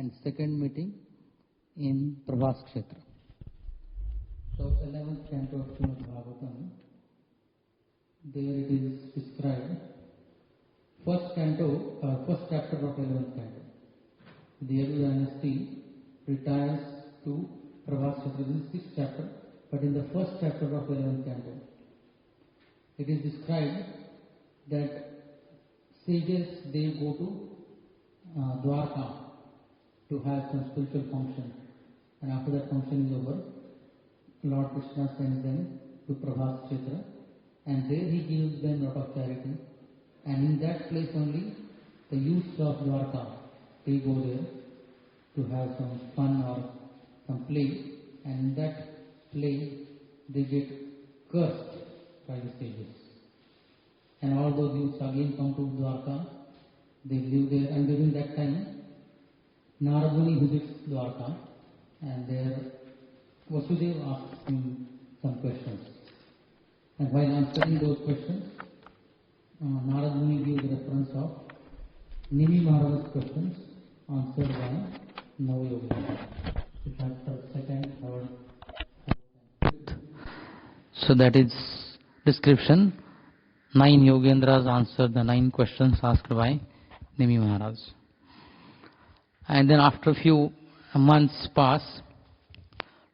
and second meeting in Prabhas Kshetra. So 11th canto of Srimad Bhagavatam, there it is described. First chapter of 11th canto. The Yadu dynasty retires to Prabhas Kshetra. This is 6th chapter, but in the first chapter of 11th canto, it is described that sages, they go to Dwarka to have some spiritual function, and after that function is over, Lord Krishna sends them to Prabhas Kshetra, and there he gives them a lot of charity, and in that place only the youths of Dwarka, they go there to have some fun or some play, and in that play they get cursed by the sages. And all those youths again come to Dwarka, they live there, and during that time Narada visits Dwarka, and there Vasudeva asks him some questions. And while answering those questions, Narada Muni gives the reference of Nimi Maharaja's questions answered by Navayogi. Chapter 2nd, 3rd, 4th. So that is description. 9 Yogendras answered the 9 questions asked by Nimi Maharaj. And then after a few months pass,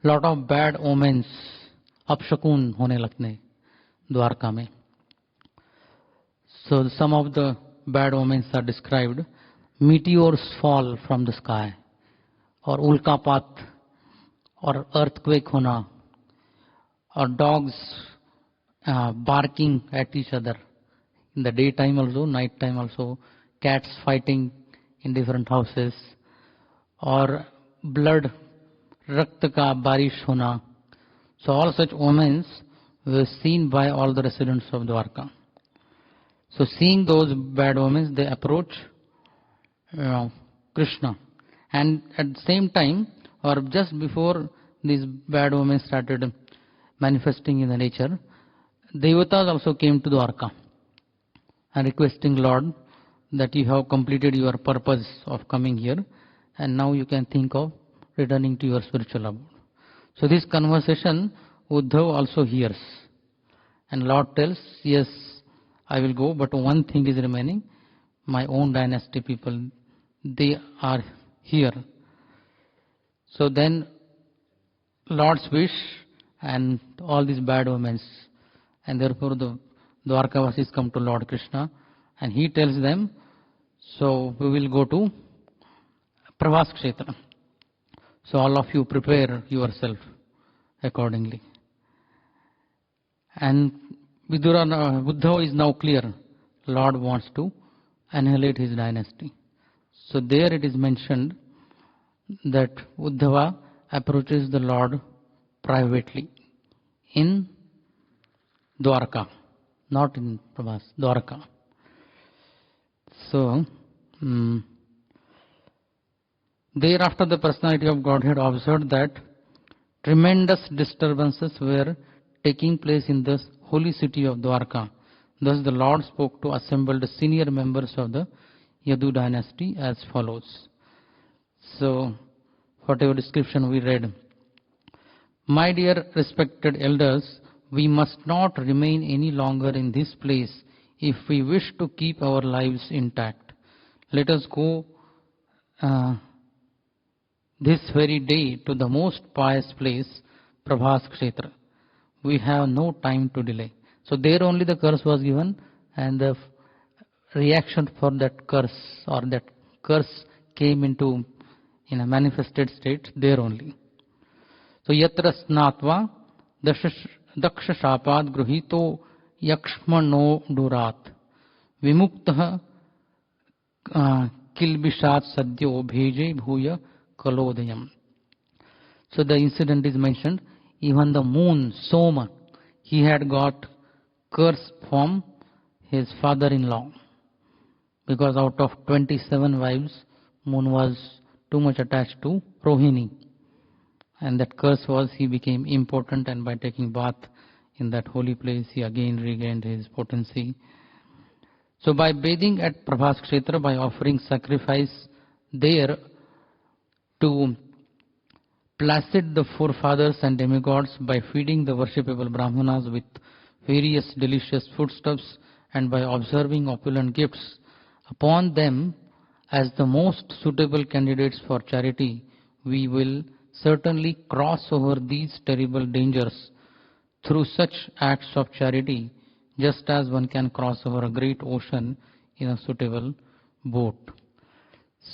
lot of bad omens, अपशकुन होने लगने द्वारका में. So some of the bad omens are described. Meteors fall from the sky, or ulkapat, or earthquake hona, or dogs barking at each other in the daytime also, night time also, cats fighting in different houses, or blood, rakta ka barish hona. So all such omens were seen by all the residents of Dwarka. So seeing those bad omens, they approach Krishna, and at the same time, or just before these bad omens started manifesting in the nature, Devatas also came to Dwarka and requesting Lord that you have completed your purpose of coming here, and now you can think of returning to your spiritual abode. So this conversation Uddhav also hears, and Lord tells, yes, I will go, but one thing is remaining, my own dynasty people, they are here. So then Lord's wish and all these bad omens, and therefore the Dwarkavasis come to Lord Krishna, and he tells them, so we will go to Prabhas Kshetra. So all of you prepare yourself accordingly. And Uddhava is now clear. Lord wants to annihilate his dynasty. So there it is mentioned that Uddhava approaches the Lord privately in Dwarka, not in Prabhas, Dwarka. So thereafter the personality of Godhead observed that tremendous disturbances were taking place in the holy city of Dwarka. Thus the Lord spoke to assembled senior members of the Yadu dynasty as follows. So whatever description we read. My dear respected elders, we must not remain any longer in this place if we wish to keep our lives intact. Let us go this very day to the most pious place, Prabhas Kshetra. We have no time to delay. So there only the curse was given, and the reaction for that curse, or that curse came into in a manifested state there only. So yatra snatva daksha shapad gruhito yakshmano durat vimuktah kilbishat sadyo bheje bhuya kalodayam. So the incident is mentioned. Even the moon, Soma, he had got curse from his father-in-law, because out of 27 wives, moon was too much attached to Rohini, and that curse was he became impotent, and by taking bath in that holy place he again regained his potency. So by bathing at Prabhas Kshetra, by offering sacrifice there, to placid the forefathers and demigods by feeding the worshipable Brahmanas with various delicious foodstuffs and by observing opulent gifts upon them as the most suitable candidates for charity, we will certainly cross over these terrible dangers through such acts of charity, just as one can cross over a great ocean in a suitable boat.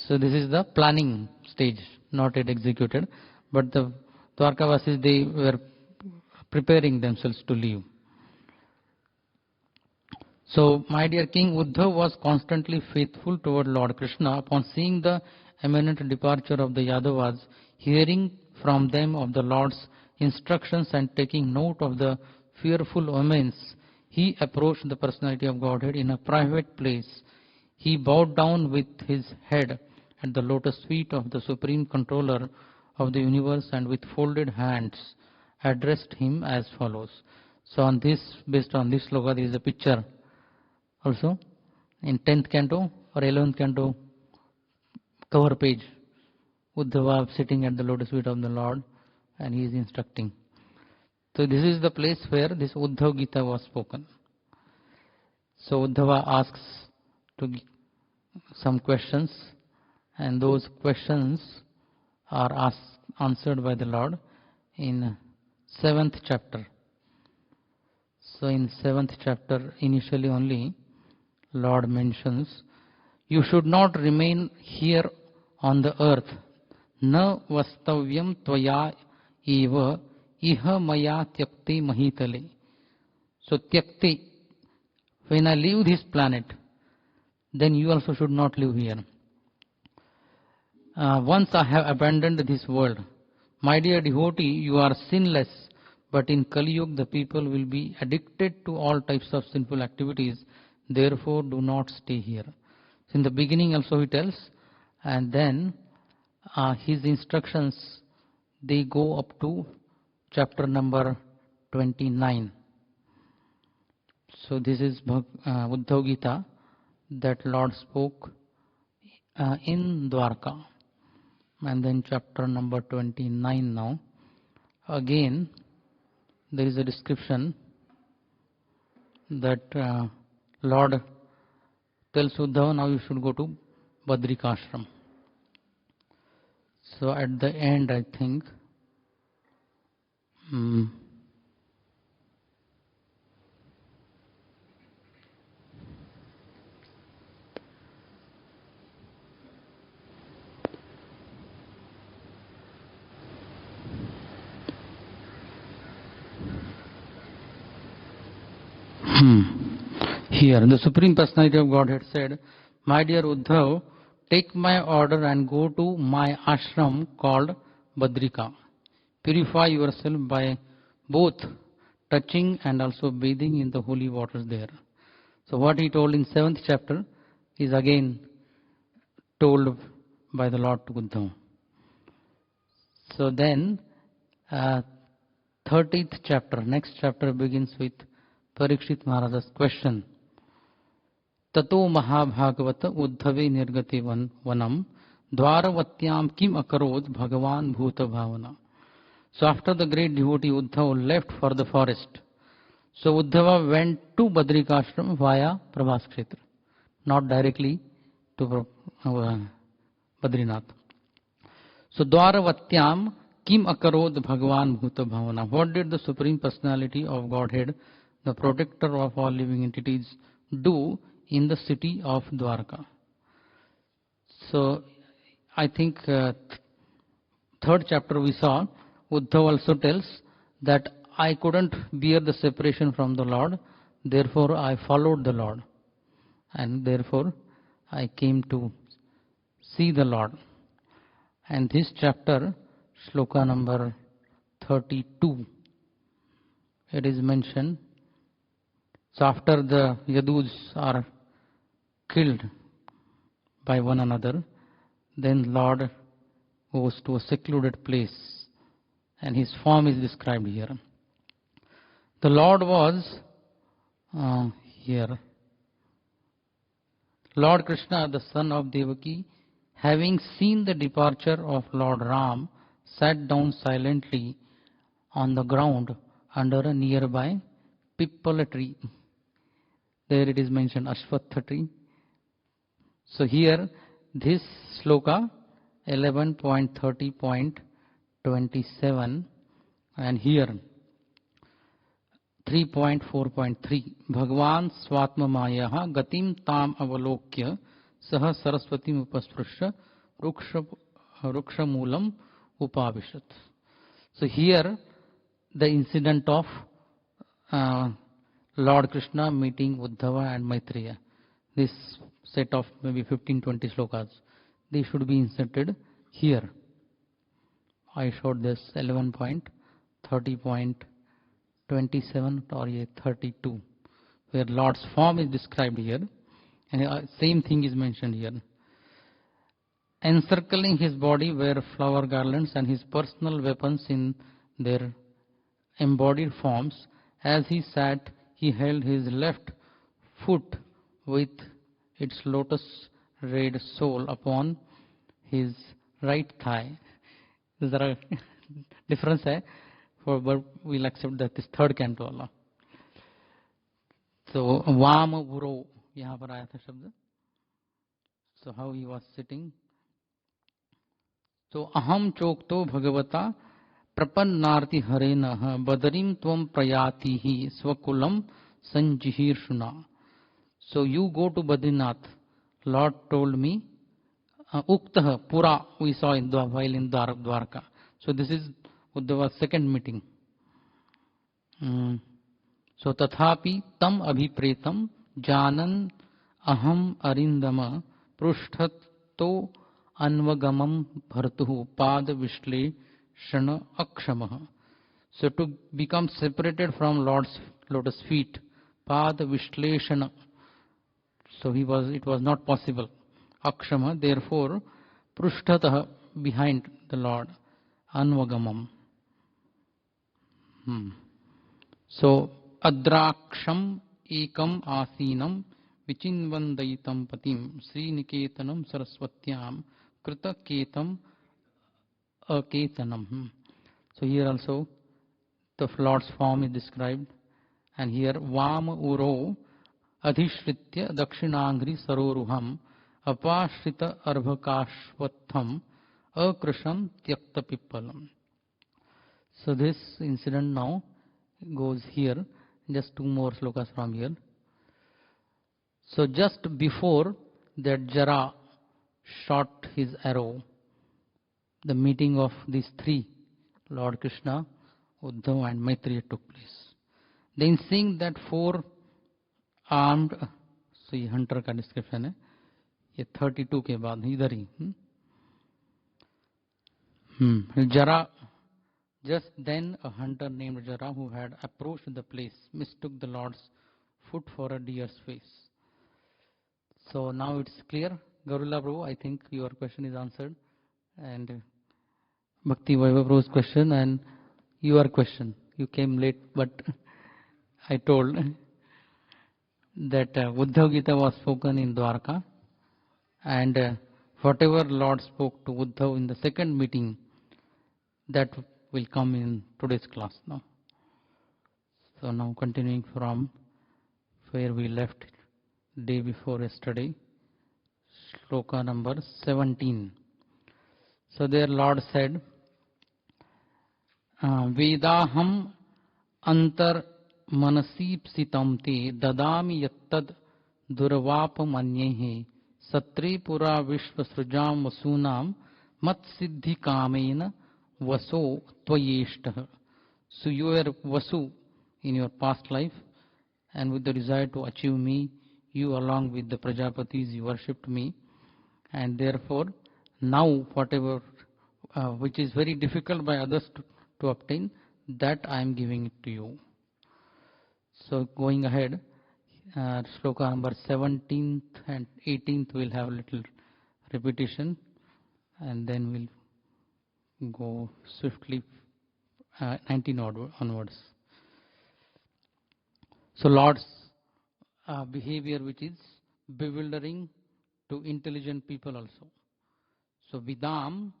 So this is the planning stage, not yet executed, but the Dwarkavasis, they were preparing themselves to leave. So, my dear King, Uddhav was constantly faithful toward Lord Krishna. Upon seeing the imminent departure of the Yadavas, hearing from them of the Lord's instructions and taking note of the fearful omens, he approached the personality of Godhead in a private place. He bowed down with his head at the lotus feet of the Supreme Controller of the universe and with folded hands addressed him as follows. So on this, based on this sloka, there is a picture also in 10th canto or 11th canto cover page. Uddhava sitting at the lotus feet of the Lord and he is instructing. So this is the place where this Uddhav Gita was spoken. So Uddhava asks to some questions and those questions are answered by the Lord in 7th chapter. So in 7th chapter, initially only, Lord mentions, you should not remain here on the earth. Na vastavyam tvaya eva iha maya tyakti mahitale. So tyakti, when I leave this planet, then you also should not live here. Once I have abandoned this world, my dear devotee, you are sinless, but in Kali Yuga the people will be addicted to all types of sinful activities. Therefore, do not stay here. So in the beginning also he tells, and then his instructions, they go up to chapter number 29. So this is Uddhav Gita that Lord spoke in Dwarka. And then chapter number 29 now. Again, there is a description that Lord tells Uddhava, now you should go to Badrikashram. So at the end, I think, here, the Supreme Personality of Godhead said, my dear Uddhav, take my order and go to my ashram called Badrika. Purify yourself by both touching and also bathing in the holy waters there. So what he told in 7th chapter is again told by the Lord to Uddhav. So then 30th chapter, next chapter begins with Parikshit Maharaja's question. Tato Mahabhagavata Uddhave Nirgati Vanam Dwaravatyam Kim Akarod Bhagavan Bhuta Bhavana. So after the great devotee Uddhava left for the forest, so Uddhava went to Badrikashram via Prabhas Kshetra, not directly to Badrinath. So Dwaravatyam Kim Akarod Bhagavan Bhuta Bhavana. What did the Supreme Personality of Godhead, the protector of all living entities, do in the city of Dwarka? So I think 3rd chapter we saw, Uddhava also tells that I couldn't bear the separation from the Lord, therefore I followed the Lord, and therefore I came to see the Lord. And this chapter, sloka number 32, it is mentioned. So after the Yadus are killed by one another, then Lord goes to a secluded place and his form is described here. The Lord was here. Lord Krishna, the son of Devaki, having seen the departure of Lord Ram, sat down silently on the ground under a nearby pipala tree. There it is mentioned, Ashwatha tree. So here, this sloka 11.30.27 and here 3.4.3 Bhagwan Swatma Maya Gatim Tam Avalokya Saha Saraswatim Upasprushya Ruksha Moolam Upavishat. So here the incident of Lord Krishna meeting Uddhava and Maitreya. This set of maybe 15-20 slokas, they should be inserted here. I showed this 11.30.27 or 32, where Lord's form is described here, and same thing is mentioned here. Encircling his body were flower garlands and his personal weapons in their embodied forms. As he sat, he held his left foot with its lotus red sole upon his right thigh. Is there a difference? For but we'll accept that this third canto Allah. So Vama Uro, यहाँ पर आया था शब्द. So how he was sitting. So Aham Chokto Bhagavata Prapanarti Harena Badarim Tvam Prayatihi Swakulam Sanjihirshuna. So you go to Badrinath. Lord told me, Uktah Pura we saw in while in Dwarka. So this is Uddhava's second meeting. So Tathapi Tam Abhipretam Janan Aham Arindama Prushtato Anvagamam Bhartuhu Pada Vishleshana Akshamaha. So to become separated from Lord's lotus feet, Pada Vishleshana. So it was not possible. Akshama, therefore, Prushtataha, behind the Lord, Anvagamam. So, Adraksham Ekam Asinam Vichinvandaitam Patim Sriniketanam Saraswatyam Krita Ketam Aketanam. So here also the Lord's form is described, and here Vam Uro Adhishritya Dakshinangri Saroruham Apashrita Arvakashvatham Akrisham Tyakta Pippalam. So this incident now goes here, just two more slokas from here. So just before that Jara shot his arrow, the meeting of these three, Lord Krishna, Uddhava and Maitreya, took place. Then seeing that four armed, so ये hunter का description है, ये 32 के बाद इधर ही, Jara. Just then a hunter named Jara, who had approached the place, mistook the Lord's foot for a deer's face. So now it's clear. Gaurula Prabhu, I think your question is answered, and Bhakti Vaibhav Prabhu's question and your question. You came late, but I told that Uddhav Gita was spoken in Dwarka, and whatever Lord spoke to Uddhav in the second meeting, that will come in today's class now. So now continuing from where we left day before yesterday, shloka number 17. So there Lord said, Vedaham antar manasipsitam te dadami yattad durvapamanyehe satre pura vishvasrujam vasunam mat siddhi kamena vaso tvayeshtah. So you were Vasu in your past life, and with the desire to achieve me, you along with the Prajapatis, you worshipped me, and therefore now whatever which is very difficult by others to obtain, that I am giving it to you. So going ahead, shloka number 17th and 18th will have a little repetition, and then we'll go swiftly 19 onwards. So Lord's behavior, which is bewildering to intelligent people also. So vidam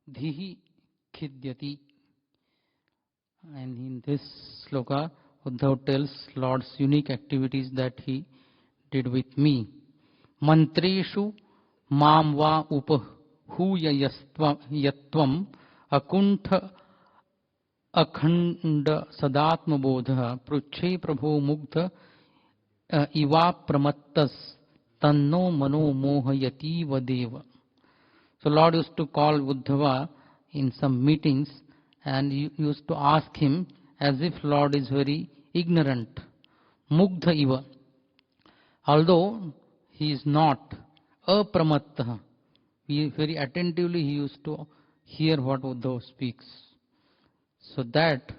dhihi khidyati. And in this sloka, Uddhav tells Lord's unique activities that he did with me. Mantreshu mam va upahuya yatvam akuntha अखंड सदात्म बोध पृच्छे प्रभो मुग्ध इवा प्रमत्तस तन्नो मनो मोहयतीव देव. So Lord used to call Uddhava in some meetings and used to ask him as if Lord is very ignorant. Mugdha iva. Although he is not apramattah, very attentively he used to hear what Uddhava speaks. So that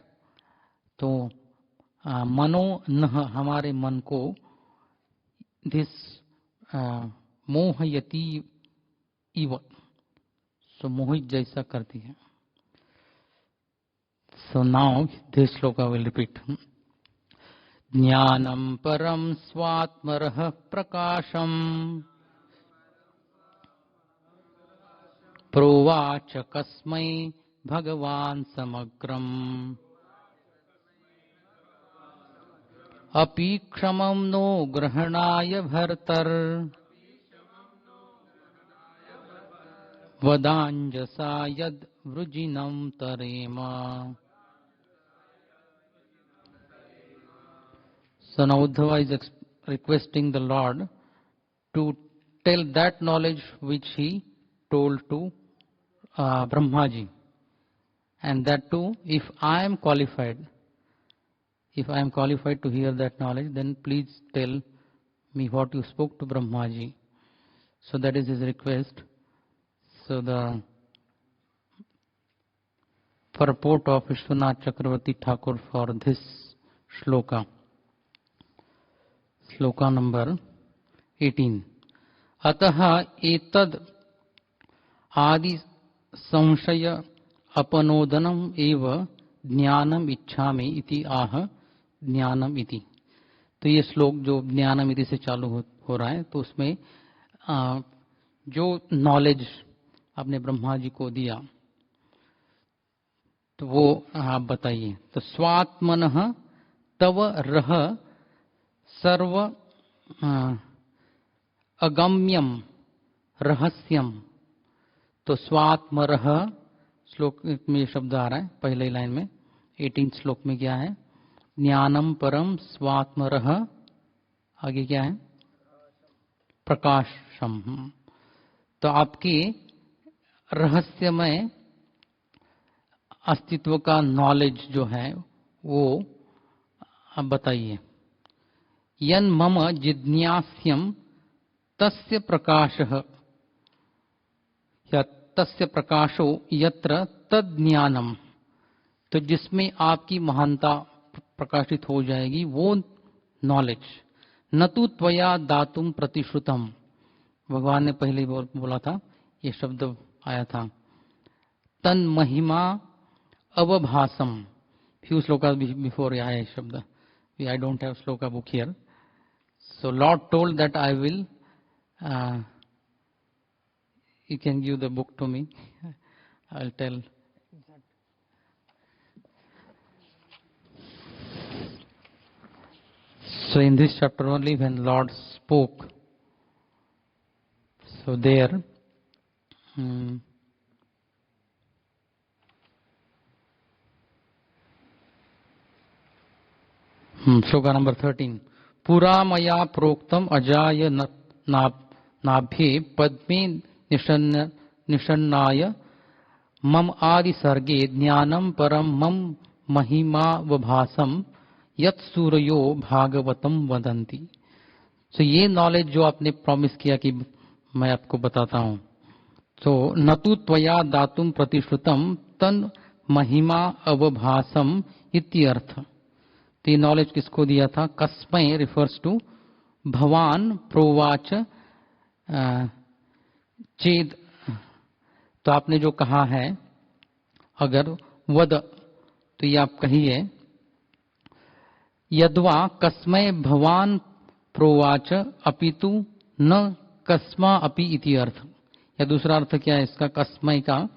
तो मनो नह हमारे मन को this मोहयती इव, so मोहित जैसा करती है. So now this shloka will repeat. ज्ञानं परं स्वात्मरः प्रकाशम् प्रोवाच कस्मै भगवान् समग्रम् अपि क्षमं नो ग्रहणाय भर्तर् वदाञ्जसा यद् वृजिनं तरेम. So now Uddhava is requesting the Lord to tell that knowledge which he told to Brahmaji. And that too, if I am qualified to hear that knowledge, then please tell me what you spoke to Brahmaji. So that is his request. So the purport of Vishwanath Chakravarti Thakur for this shloka. Shloka number 18. Ataha etad adi samshaya अपनोदनम एव ज्ञानम इच्छामि इति आह ज्ञानम इति. तो ये श्लोक जो ज्ञानम इति से चालू हो रहा है, तो उसमें जो नॉलेज आपने ब्रह्मा जी को दिया तो वो आप बताइए. तो स्वात्मनः तव रह सर्व अगम्यम रहस्यम. तो स्वात्मरह श्लोक में शब्द आ रहा है पहले लाइन में. 18 श्लोक में क्या है? ज्ञानम परम स्वात्मरह. आगे क्या है? प्रकाशम. तो आपके रहस्यमय अस्तित्व का नॉलेज जो है वो आप बताइए. यन मम जिज्ञास्यम तस्य प्रकाशः या तस्य प्रकाशो यत्र तद ज्ञानम. तो जिसमें आपकी महानता प्रकाशित हो जाएगी वो नॉलेज. न तु त्वया दातुम प्रतिश्रुतम. भगवान ने पहले बोला था, ये शब्द आया था. तन महिमा अवभासम. फ्यू श्लोका बिफोर आया है शब्द. I don't have shloka book here. So Lord told that I will you can give the book to me. I'll tell. So in this chapter only when Lord spoke, so there shloka number 13. Pura maya proktam ajaya nabhe padme निषन्नाय मम आदि सर्गे ज्ञानम परम मम महिमा वभासम यत् सूर्यो भागवतम वदन्ति. तो ये नॉलेज जो आपने प्रॉमिस किया कि मैं आपको बताता हूं, तो नतु त्वया दातुम प्रतिश्रुतम तन महिमा अवभासम इत्यर्थ. तो ये नॉलेज किसको दिया था? कस्मै रिफर्स टू भवान प्रोवाच चेद. तो आपने जो कहा है, अगर वद, तो ये आप कहिए. यद्वा कस्मै भवान प्रोवाच अपितु न कस्मा अपि इति अर्थ. या दूसरा अर्थ क्या है इसका, कस्मै का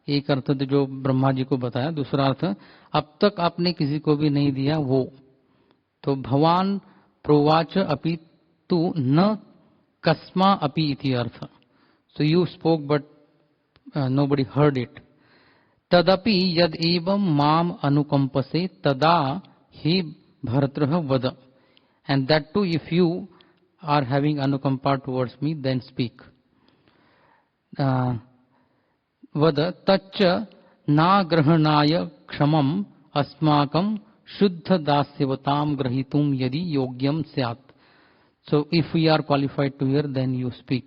एक अर्थ तो जो ब्रह्मा जी को बताया, दूसरा अर्थ अब तक आपने किसी को भी नहीं दिया वो। तो भवान प्रोवाच अपि तु न कस्मा अपि इति अर्थ। So you spoke but nobody heard it. तदपि यद एवं माम अनुकंपसे तदा ही भर्तृः वद, and that too if you are having anukampa towards me, then speak. वद तच्च नाग्रहणाय क्षमम अस्माकं शुद्ध दास्यवताम ग्रहीतुम यदि योग्यम स्यात्. So if we are qualified to hear, then you speak.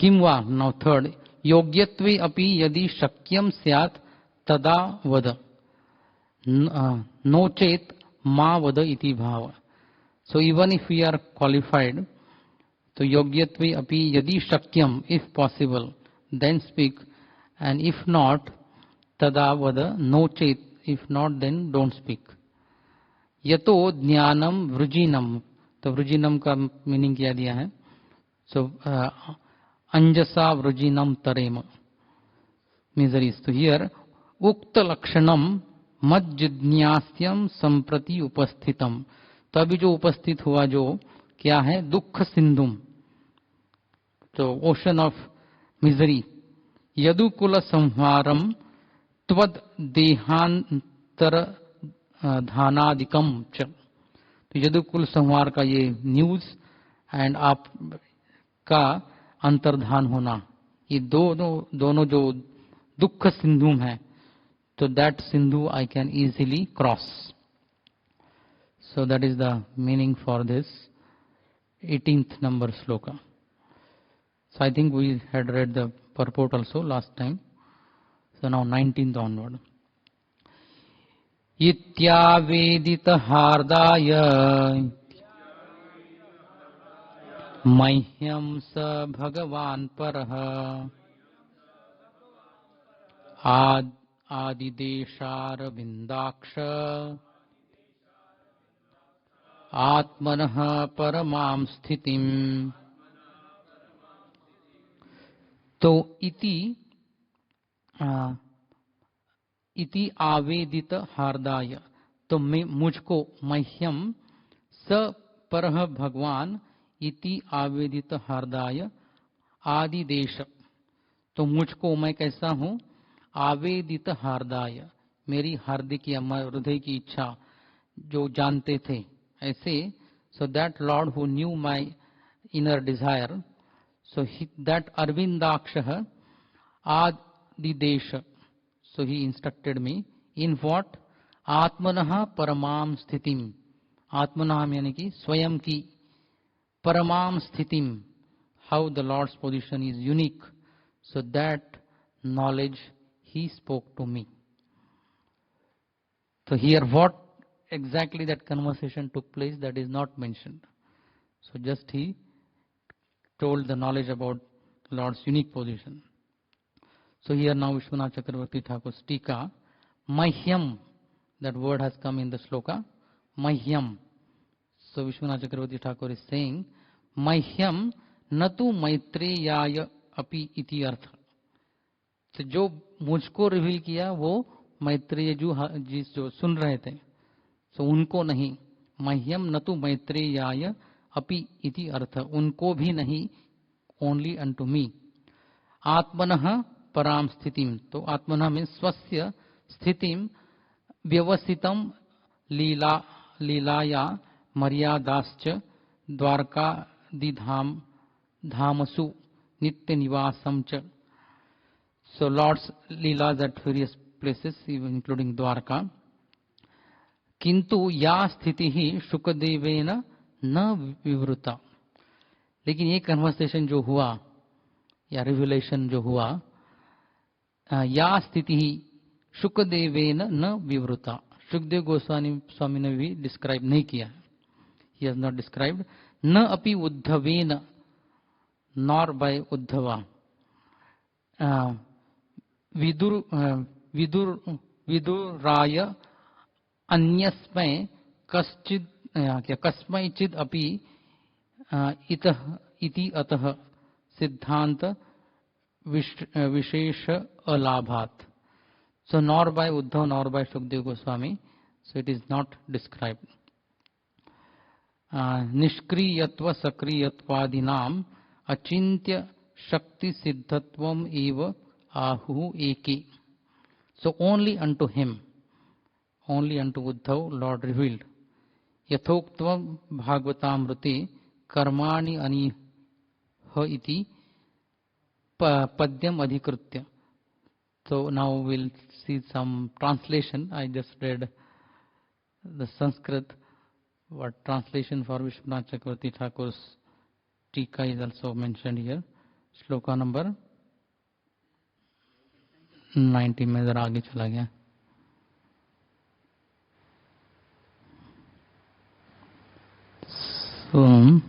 किम वा, नाउ थर्ड, योग्यत्वे अपि यदि शक्यम स्यात् तदा वद, नो चेत मा वद इति भाव. So even if we are qualified, तो योग्यत्वे अपि यदि शक्यम, if possible, then speak, and if not तदा वद, नो चेत, if not then don't speak. यतो ज्ञानम वृजिनम, तो वृजिनम का मीनिंग क्या दिया है, सो अंजसा वृजिनम तरेम, मिजरीज. तो हियर उक्त लक्षणम मज्जिज्ञास्यम संप्रति उपस्थितम. तो अभी जो उपस्थित हुआ जो क्या है, दुख सिंधुम, तो ओशन ऑफ मिजरी, यदुकुल संहारम त्वद देहांतर धानादिकम च. तो यदुकुल संहार का ये न्यूज एंड आप का अंतर्धान होना, ये दोनों जो दुख सिंधु है, तो that Sindhu I can easily cross. So that is the meaning for this 18th number shloka. So I think we had read the purport also last time. So now 19th onward. इत्यावेदित हार्दाय मह्यं स भगवान् परः आदिदेशारविन्दाक्ष आत्मनः परमां स्थितिम्. तो इति आवेदित हार्दाय, तो मैं मुझको, मह्यम स परः भगवान इति आवेदित हार्दाय आदिदेश, तो मुझको मैं कैसा हूँ, आवेदित हार्दाय, मेरी हार्दिक या हृदय की इच्छा जो जानते थे ऐसे. So that lord who knew my inner desire, so that अरविंदाक्ष आदिदेश, so he instructed me in what, आत्मनः परमाम स्थितिम. आत्मनः यानी कि स्वयं की, परमाम स्थितिम, how the Lord's position is unique, so that knowledge he spoke to me. So here what exactly that conversation took place, that is not mentioned. So just he told the knowledge about Lord's unique position. So here now Vishwanath Chakravarti Thakur's Tika, Mahyam, that word has come in the sloka, Mahyam. So Vishwanath Chakravarti Thakur is saying, Mahyam natu maitreyaya api iti artha. तो जो मुझको reveal किया वो मैत्रेय जो सुन रहे थे, तो उनको नहीं. मह्यम नतु मैत्रेयाय अपि इति अर्थ, उनको भी नहीं, ओनली अनटू मी. आत्मनः पराम स्थितिम, तो आत्मनः में स्वस्य स्थितिम व्यवस्थितम लीलाया मर्यादाश्च द्वारकादिधाम धामसु नित्य निवासम च. So Lord's leelas at various places, even including Dwarka. किंतु या स्थिति ही शुकदेवेन न विवृता. लेकिन ये कन्वर्सेशन जो हुआ या रिविलेशन जो हुआ, या स्थिति ही शुकदेवेन न विवृता, सुखदेव गोस्वामी स्वामी ने भी डिस्क्राइब नहीं किया. He has not described. न अपि उद्धवेन, नॉर बाय उद्धवा. विदुराय अन्यस्मै कस्मैचिद अपि इति अतः Siddhanta Vishesha Alabhat. So nor by Uddhav nor by Shukdev Goswami. So it is not described. Nishkriyatva Sakriyatvadinam Achintya Shakti Siddhatvam Eva Ahu Eki. So only unto him, only unto Uddhav, Lord revealed. Yathoktvam Bhagavatamriti Karmani Aniha Iti Padyam Adhikritya. So now we'll see some translation. I just read the Sanskrit. What translation for Vishwanath Chakravarti Thakur's Tika is also mentioned here. Shloka number 90 में जरा आगे चला गया. So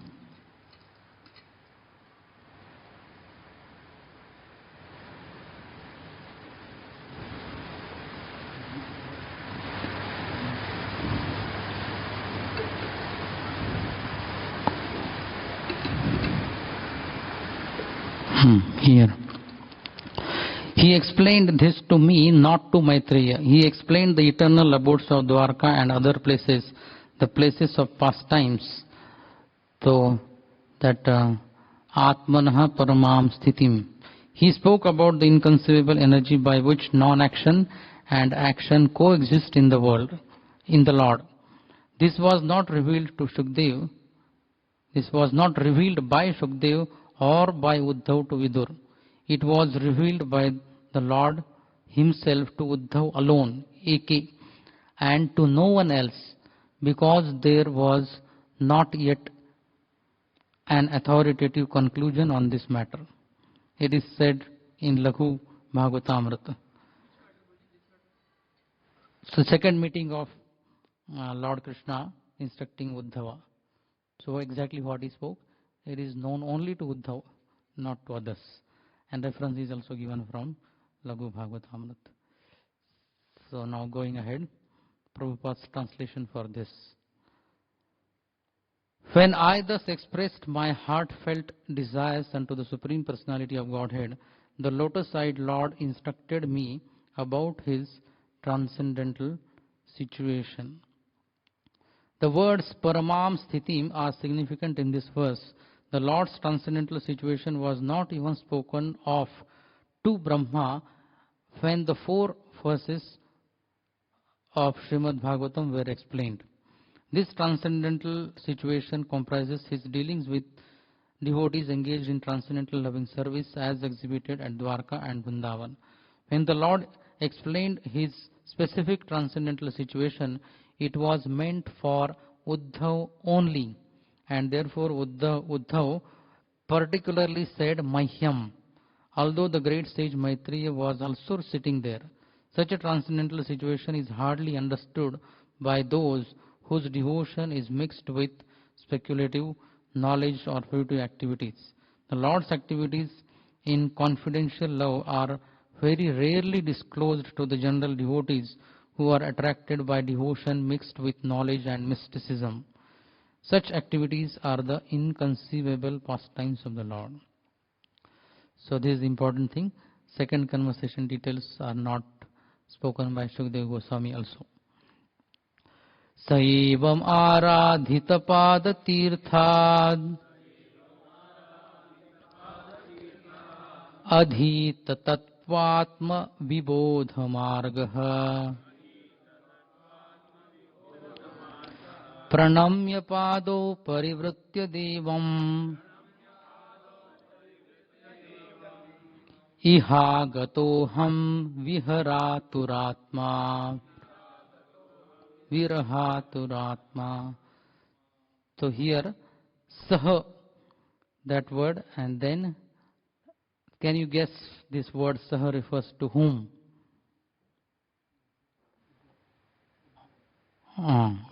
here he explained this to me, not to Maitreya. He explained the eternal abodes of Dwarka and other places, the places of pastimes. So that Atmanah Paramam Sthitim. He spoke about the inconceivable energy by which non-action and action coexist in the world, in the Lord. This was not revealed to Shukdev. This was not revealed by Shukdev or by Uddhav to Vidur. It was revealed by the Lord himself to Uddhav alone, Eki, and to no one else, because there was not yet an authoritative conclusion on this matter. It is said in Laghu Bhagavatamrita. So second meeting of Lord Krishna instructing Uddhava. So exactly what he spoke, it is known only to Uddhava, not to others. And reference is also given from Laghu Bhagavatamrita. So now going ahead, Prabhupada's translation for this. When I thus expressed my heartfelt desires unto the Supreme Personality of Godhead, the lotus-eyed Lord instructed me about his transcendental situation. The words Paramam Sthitim are significant in this verse. The Lord's transcendental situation was not even spoken of to Brahma when the 4 verses of Srimad Bhagavatam were explained. This transcendental situation comprises his dealings with devotees engaged in transcendental loving service as exhibited at Dwarka and Vrindavan. When the Lord explained his specific transcendental situation, it was meant for Uddhav only, and therefore Uddhav particularly said Mahyam, although the great sage Maitreya was also sitting there. Such a transcendental situation is hardly understood by those whose devotion is mixed with speculative knowledge or fruitive activities. The Lord's activities in confidential love are very rarely disclosed to the general devotees who are attracted by devotion mixed with knowledge and mysticism. Such activities are the inconceivable pastimes of the Lord. So this is the important thing. Second conversation details are not spoken by Shukdev Goswami also. Saivam aradhita pada tirthad adhita tattvatma vibodha margaha pranamya pado parivritya devam iha gatoham viharaturatma virahaturatma. So here saha, that word, and then can you guess this word saha refers to whom?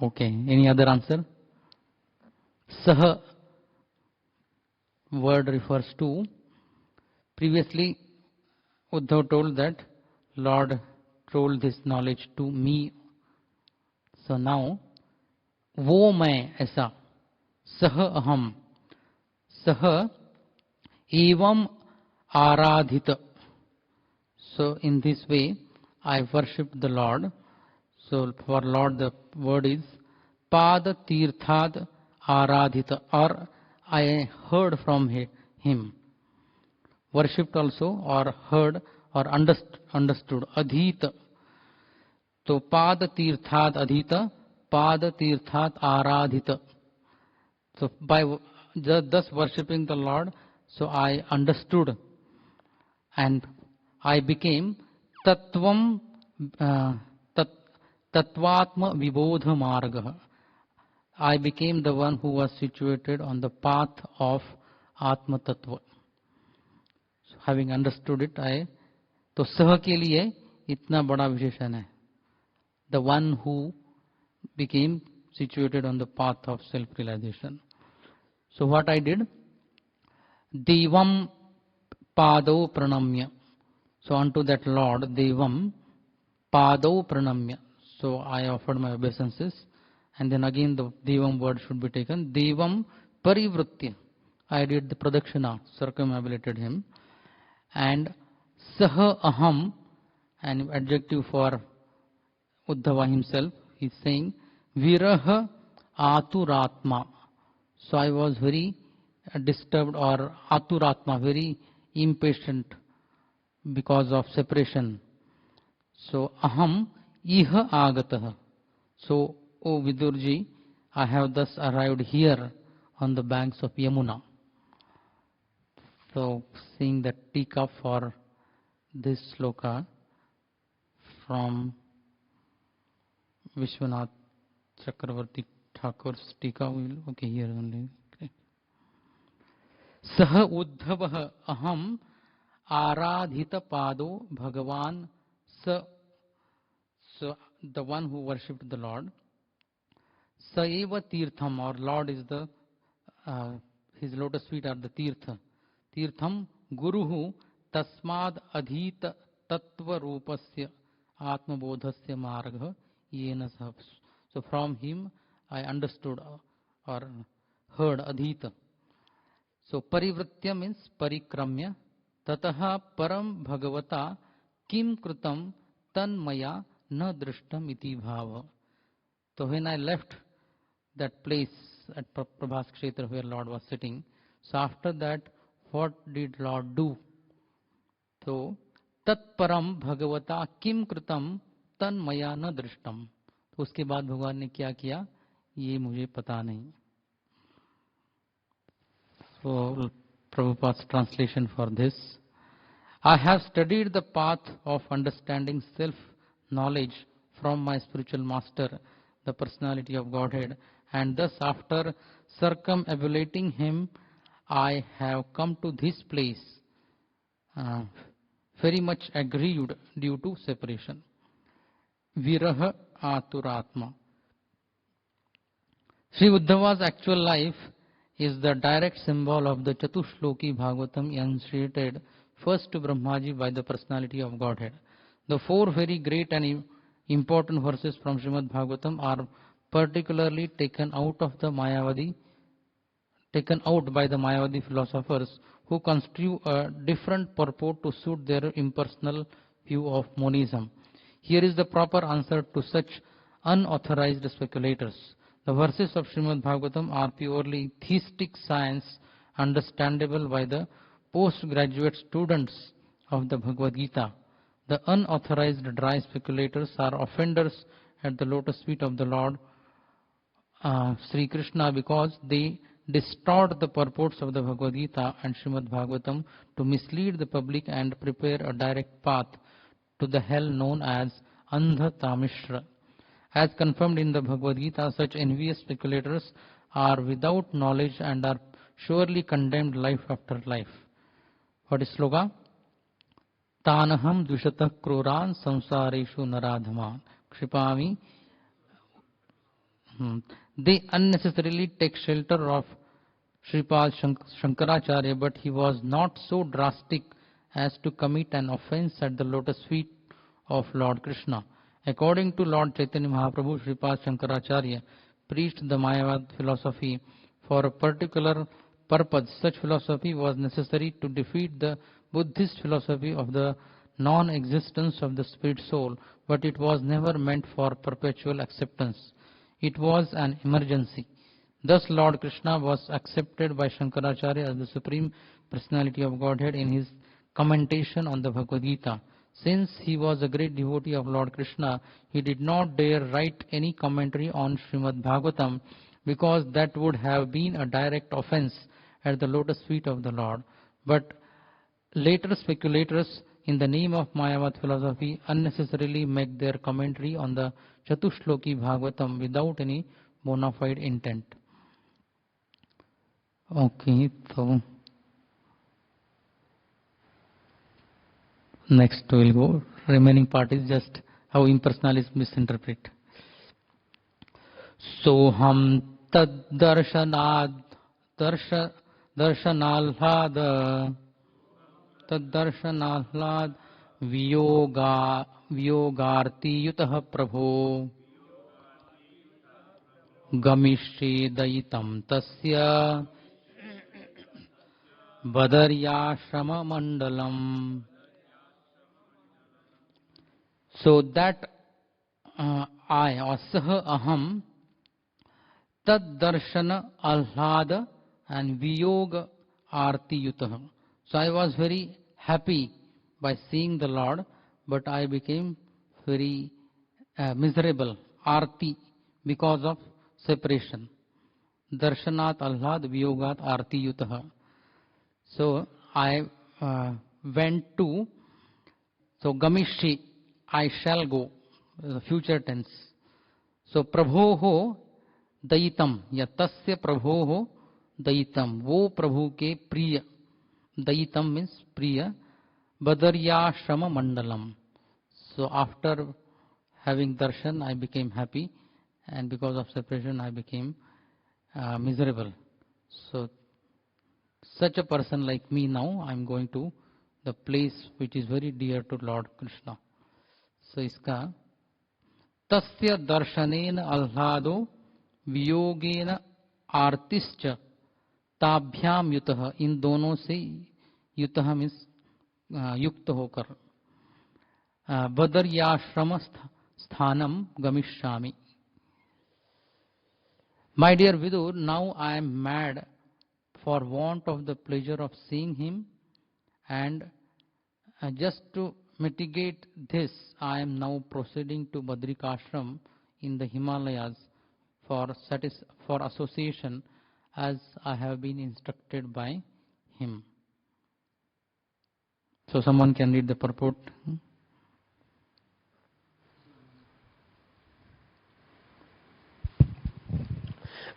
Okay, any other answer? Saha word refers to, previously Uddhav told that Lord told this knowledge to me. So now, wo main aisa, saha aham. Saha evam aradhita. So in this way I worship the Lord. So for Lord the word is pada tirthad aradhita, or I heard from him. Worshipped also, or heard, or understood. Adhita. So pada tirthad adhita, pada tirthad aradhita. So by thus worshipping the Lord, so I understood and I became tattvam tattvatma vibodha marga. I became the one who was situated on the path of Atma Tattva. So having understood it, तो सह के लिए इतना बड़ा विशेषण है. The one who became situated on the path of self-realization. So what I did? Devam Pado Pranamya. So unto that Lord, Devam Pado Pranamya. So I offered my obeisances. And then again the Devam word should be taken. Devam Parivritya. I did the Pradakshina, circumambulated him. And Saha Aham, an adjective for Uddhava himself, he is saying Viraha Aturatma. So I was very disturbed, or Aturatma, very impatient because of separation. So Aham Iha Agataha. So, O Vidurji, I have thus arrived here on the banks of Yamuna. So seeing the tika for this sloka from Vishwanath Chakravarti Thakur's tika, we will, okay, here only. Okay. Saha Uddhavah Aham Aradhita Pado Bhagavan Sa. So the one who worshipped the Lord. Saeva Tirtham, or Lord is the his lotus feet are the Tirtha. Tirtham Guruhu Tasmad Adhita Tattva Rupasya Atma Bodhasya Marga Yena Sah. So from him I understood or heard Adhita. So Parivritya means Parikramya. Tataha Param Bhagavata Kim Krutam Tanmaya Na Drishtam Iti Bhava. So when I left that place at Prabhas Kshetra where Lord was sitting, so after that, what did Lord do? So, Tat Param Bhagavata Kim Kritam Tan Maya Na Drishtam. तो उसके बाद भगवान ने क्या किया ये मुझे पता नहीं. So, Prabhupada's translation for this. I have studied the path of understanding self-knowledge from my spiritual master, the personality of Godhead, and thus after circumambulating him, I have come to this place, very much aggrieved due to separation. Viraha Aturatma. Sri Uddhava's actual life is the direct symbol of the Chatushloki Bhagavatam enunciated first to Brahmaji by the personality of Godhead. The four very great and important verses from Srimad Bhagavatam are particularly taken out by the Mayavadi philosophers who construe a different purport to suit their impersonal view of monism. Here is the proper answer to such unauthorized speculators. The verses of Srimad Bhagavatam are purely theistic science understandable by the postgraduate students of the Bhagavad Gita. The unauthorized dry speculators are offenders at the lotus feet of the Lord Sri Krishna because they distort the purports of the Bhagavad Gita and Srimad Bhagavatam to mislead the public and prepare a direct path to the hell known as Andha Tamishra. As confirmed in the Bhagavad Gita, such envious speculators are without knowledge and are surely condemned life after life. What is sloka? Tanaham dushatah kruran samsareshu naradhaman kshipami. They unnecessarily take shelter of Sripad Shankaracharya, but he was not so drastic as to commit an offense at the lotus feet of Lord Krishna. According to Lord Chaitanya Mahaprabhu, Sripad Shankaracharya preached the Mayavad philosophy for a particular purpose. Such philosophy was necessary to defeat the Buddhist philosophy of the non-existence of the spirit soul, but it was never meant for perpetual acceptance. It was an emergency. Thus Lord Krishna was accepted by Shankaracharya as the Supreme Personality of Godhead in his commentation on the Bhagavad Gita. Since he was a great devotee of Lord Krishna, he did not dare write any commentary on Srimad Bhagavatam because that would have been a direct offense at the lotus feet of the Lord. But later speculators in the name of Mayavad philosophy unnecessarily make their commentary on the Chatushloki Bhagavatam without any bona fide intent. Okay, so next we'll go. Remaining part is just how impersonalists misinterpret. Soham tad darshanad viyogarti yutah prabho gamishre dayitam tasya badaryashrama mandalam. So that I or saha aham tad darshana alhada and viyog arti yutah. So I was very happy by seeing the Lord, but I became very miserable, arti, because of separation. Darshanat alhad viyogat arti yutah. So I went to, so gamishi, I shall go, the future tense. So prabhoho dayitam, ya tasya prabhoho dayitam, wo prabhu ke priya. Dayitam means priya. Badaryashrama mandalam. So after having darshan, I became happy, and because of separation, I became miserable. So such a person like me now, I am going to the place which is very dear to Lord Krishna. So iska tasya darshanena alhado viyogena artischa ताभ्याम युतः, इन दोनों से युतः means युक्त होकर बदर्याश्रम स्थानम गमिष्यामि. My dear Vidur, now I am mad for want of the pleasure of seeing him, and just to mitigate this, I am now proceeding to Badrikashram in the Himalayas for association, as I have been instructed by him. So someone can read the purport.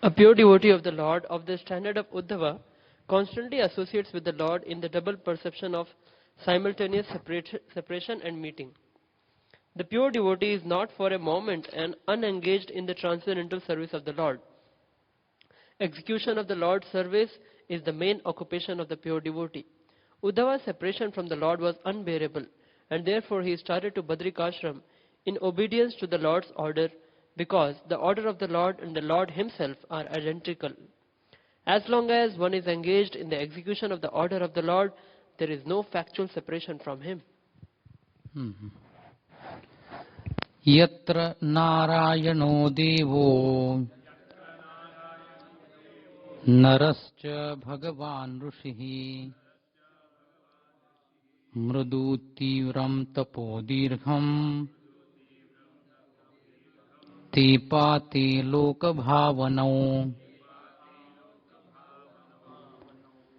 A pure devotee of the Lord, of the standard of Uddhava, constantly associates with the Lord in the double perception of simultaneous separation and meeting. The pure devotee is not for a moment and unengaged in the transcendental service of the Lord. Execution of the Lord's service is the main occupation of the pure devotee. Uddhava's separation from the Lord was unbearable, and therefore he started to Badrikashram in obedience to the Lord's order, because the order of the Lord and the Lord himself are identical. As long as one is engaged in the execution of the order of the Lord, there is no factual separation from him. Yatra narayano devo narascha bhagavan rushihi mrudu tivram tapo dirgham tepate loka bhavanau.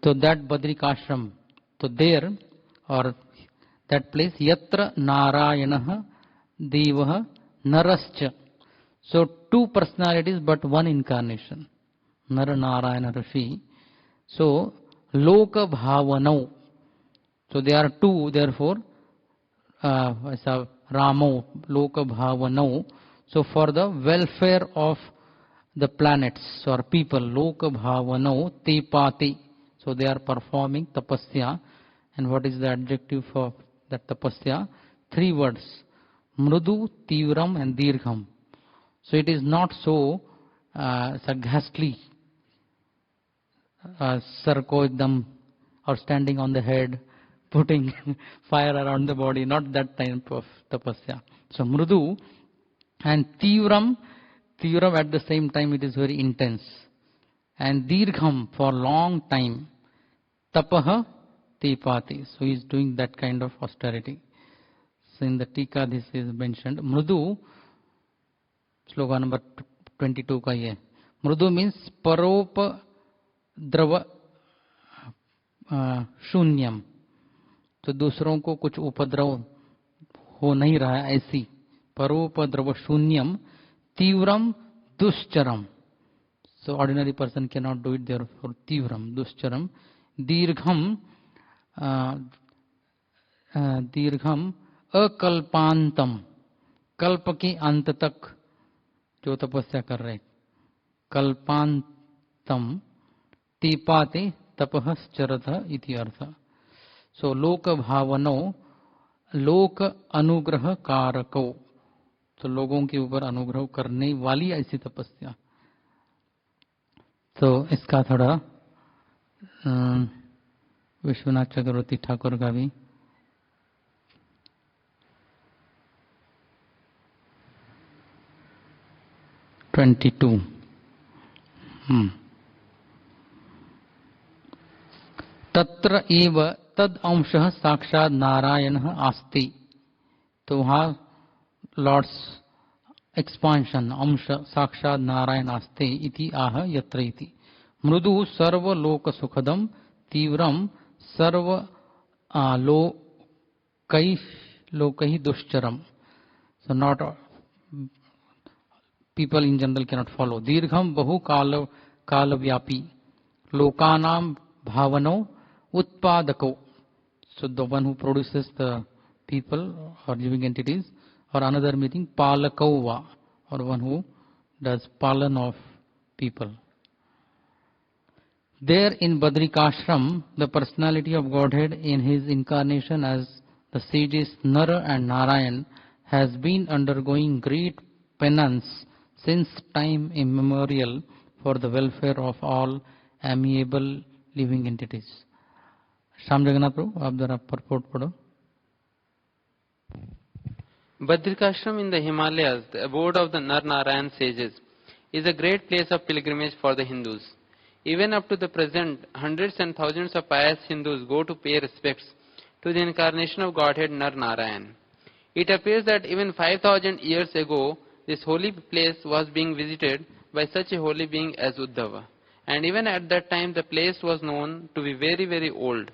So that Badrikashram, so there, or that place, yatra narayana devah narascha. So two personalities but one incarnation, Nara Narayana Rishi. So loka bhavanau, so there are two, therefore Ramo, loka bhavanau. So for the welfare of the planets or people, loka bhavanau tepati. So they are performing tapasya. And what is the adjective for that tapasya? 3 words, mrudu, tivram and dirgham. So it is not so ghastly. Sir को एकदम or standing on the head, putting fire around the body, not that type of tapasya. So mrudu and tivram at the same time it is very intense. And dirgham for long time, tapaha tipati. So he is doing that kind of austerity. So in the tika this is mentioned. Mrudu, slogan number 22 ka ye. Mrudu means paropa drava शून्यम, तो दूसरों को कुछ उपद्रव हो नहीं रहा है ऐसी परोपद्रव शून्यम, तीव्रम दुश्चरम, so ordinary person can not do it, therefore तीव्रम दुश्चरम, दीर्घम अकल्पांतम, कल्प के अंत तक जो तपस्या कर रहे, कल्पांतम तीपाते तपश्चरथ इति अर्थ. सो लोक भावनो लोक अनुग्रह कारको, तो लोगों के ऊपर अनुग्रह करने वाली ऐसी तपस्या. तो इसका थोड़ा विश्वनाथ चक्रवर्ती ठाकुर का भी तत्र एव तद अंशः साक्षात् नारायणः आस्ति. तो वहाँ लॉर्ड्स एक्सपांशन अंश साक्षात् नारायण आस्ते इति आह यत्र इति. मृदु सर्वलोक सुखदम तीव्रम सर्व लोकैः दुश्चरम. So not people in general cannot follow. दीर्घम बहु काल व्यापी, लोकानाम भावनो उत्पादको. So the one who produces the people or living entities, or another meaning palakova, or one who does palan of people. There in Badrikashram, the personality of Godhead in his incarnation as the sages Nara and Narayan has been undergoing great penance since time immemorial for the welfare of all amiable living entities. Shyam Jagannath प्रभु, आप जरा purport पढ़ो. Badrikashram in the Himalayas, the abode of the Nar Narayan sages, is a great place of pilgrimage for the Hindus. Even up to the present, hundreds and thousands of pious Hindus go to pay respects to the incarnation of Godhead Nar Narayan. It appears that even 5,000 years ago, this holy place was being visited by such a holy being as Uddhava. And even at that time, the place was known to be very, very old.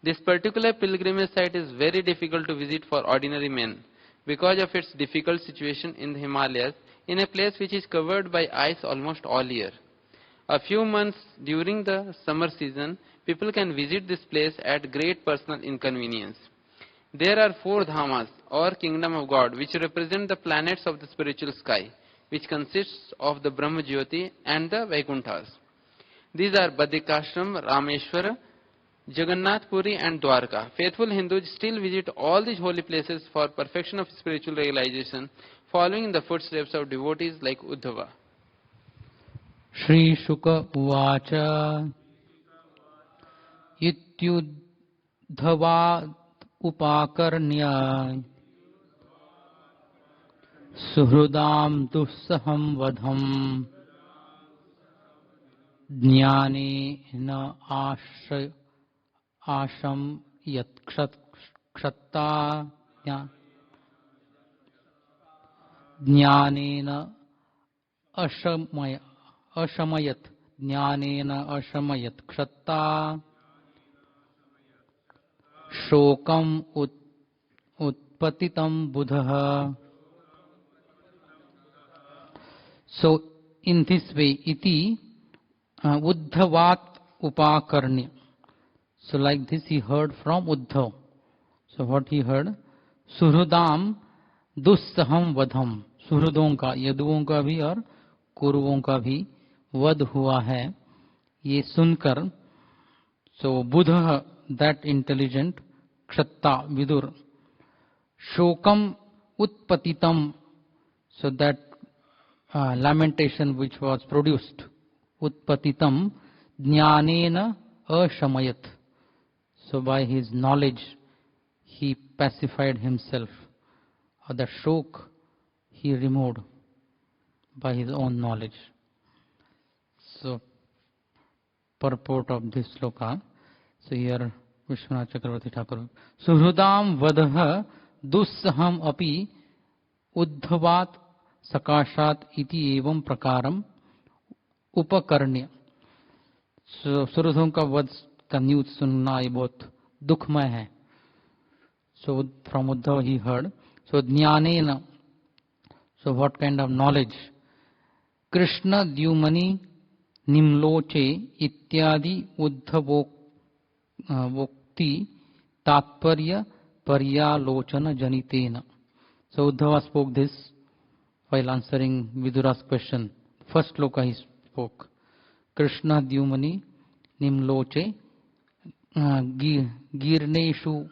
This particular pilgrimage site is very difficult to visit for ordinary men because of its difficult situation in the Himalayas, in a place which is covered by ice almost all year. A few months during the summer season, people can visit this place at great personal inconvenience. There are 4 dhamas, or kingdom of God, which represent the planets of the spiritual sky, which consists of the Brahma Jyoti and the Vaikunthas. These are Badrikashram, Rameshwara, Jagannath Puri and Dwarka. Faithful Hindus still visit all these holy places for perfection of spiritual realization, following in the footsteps of devotees like Uddhava. Shri Shuka Uvacha Ityudhava Upakarnya Suhrudam Dussaham Vadham Jnane na Asham Yat Kshatta Jnanena Ashamayat Jnanena Ashamayat Kshatta Shokam Utpatitam Buddha. So in this way, iti Uddhavat Upakarnya. So like this he heard from Uddhav. So what he heard? Suhrudam Dussaham Vadham. सुहृदों का, यदुओं का भी और कुरुओं का भी वध हुआ है, ये सुनकर. सो बुध, दैट इंटेलिजेंट, क्षत्ता, विदुर, शोकम उत्पतितम, so that lamentation which was produced, utpatitam, Jnanena ashamayat. So by his knowledge, he pacified himself. Or the shok he removed by his own knowledge. So, purport of this sloka. So here, Vishwanath Chakravarti Thakur. Suhrudam vadha dussaham api uddhavat sakashat iti evam prakaram upakarnya. So, सुहृदों का वध का news सुनना ये बहुत दुखमय है. So, from Uddhava he heard. So, jnanena. So, what kind of knowledge? Krishna Dyumani Nimloche ityadi Uddhavokti Tatparya Paryalochana Janitena. So, Uddhava spoke this while answering Vidura's question. First sloka he spoke. Krishna Dyumani Nimloche Girneshu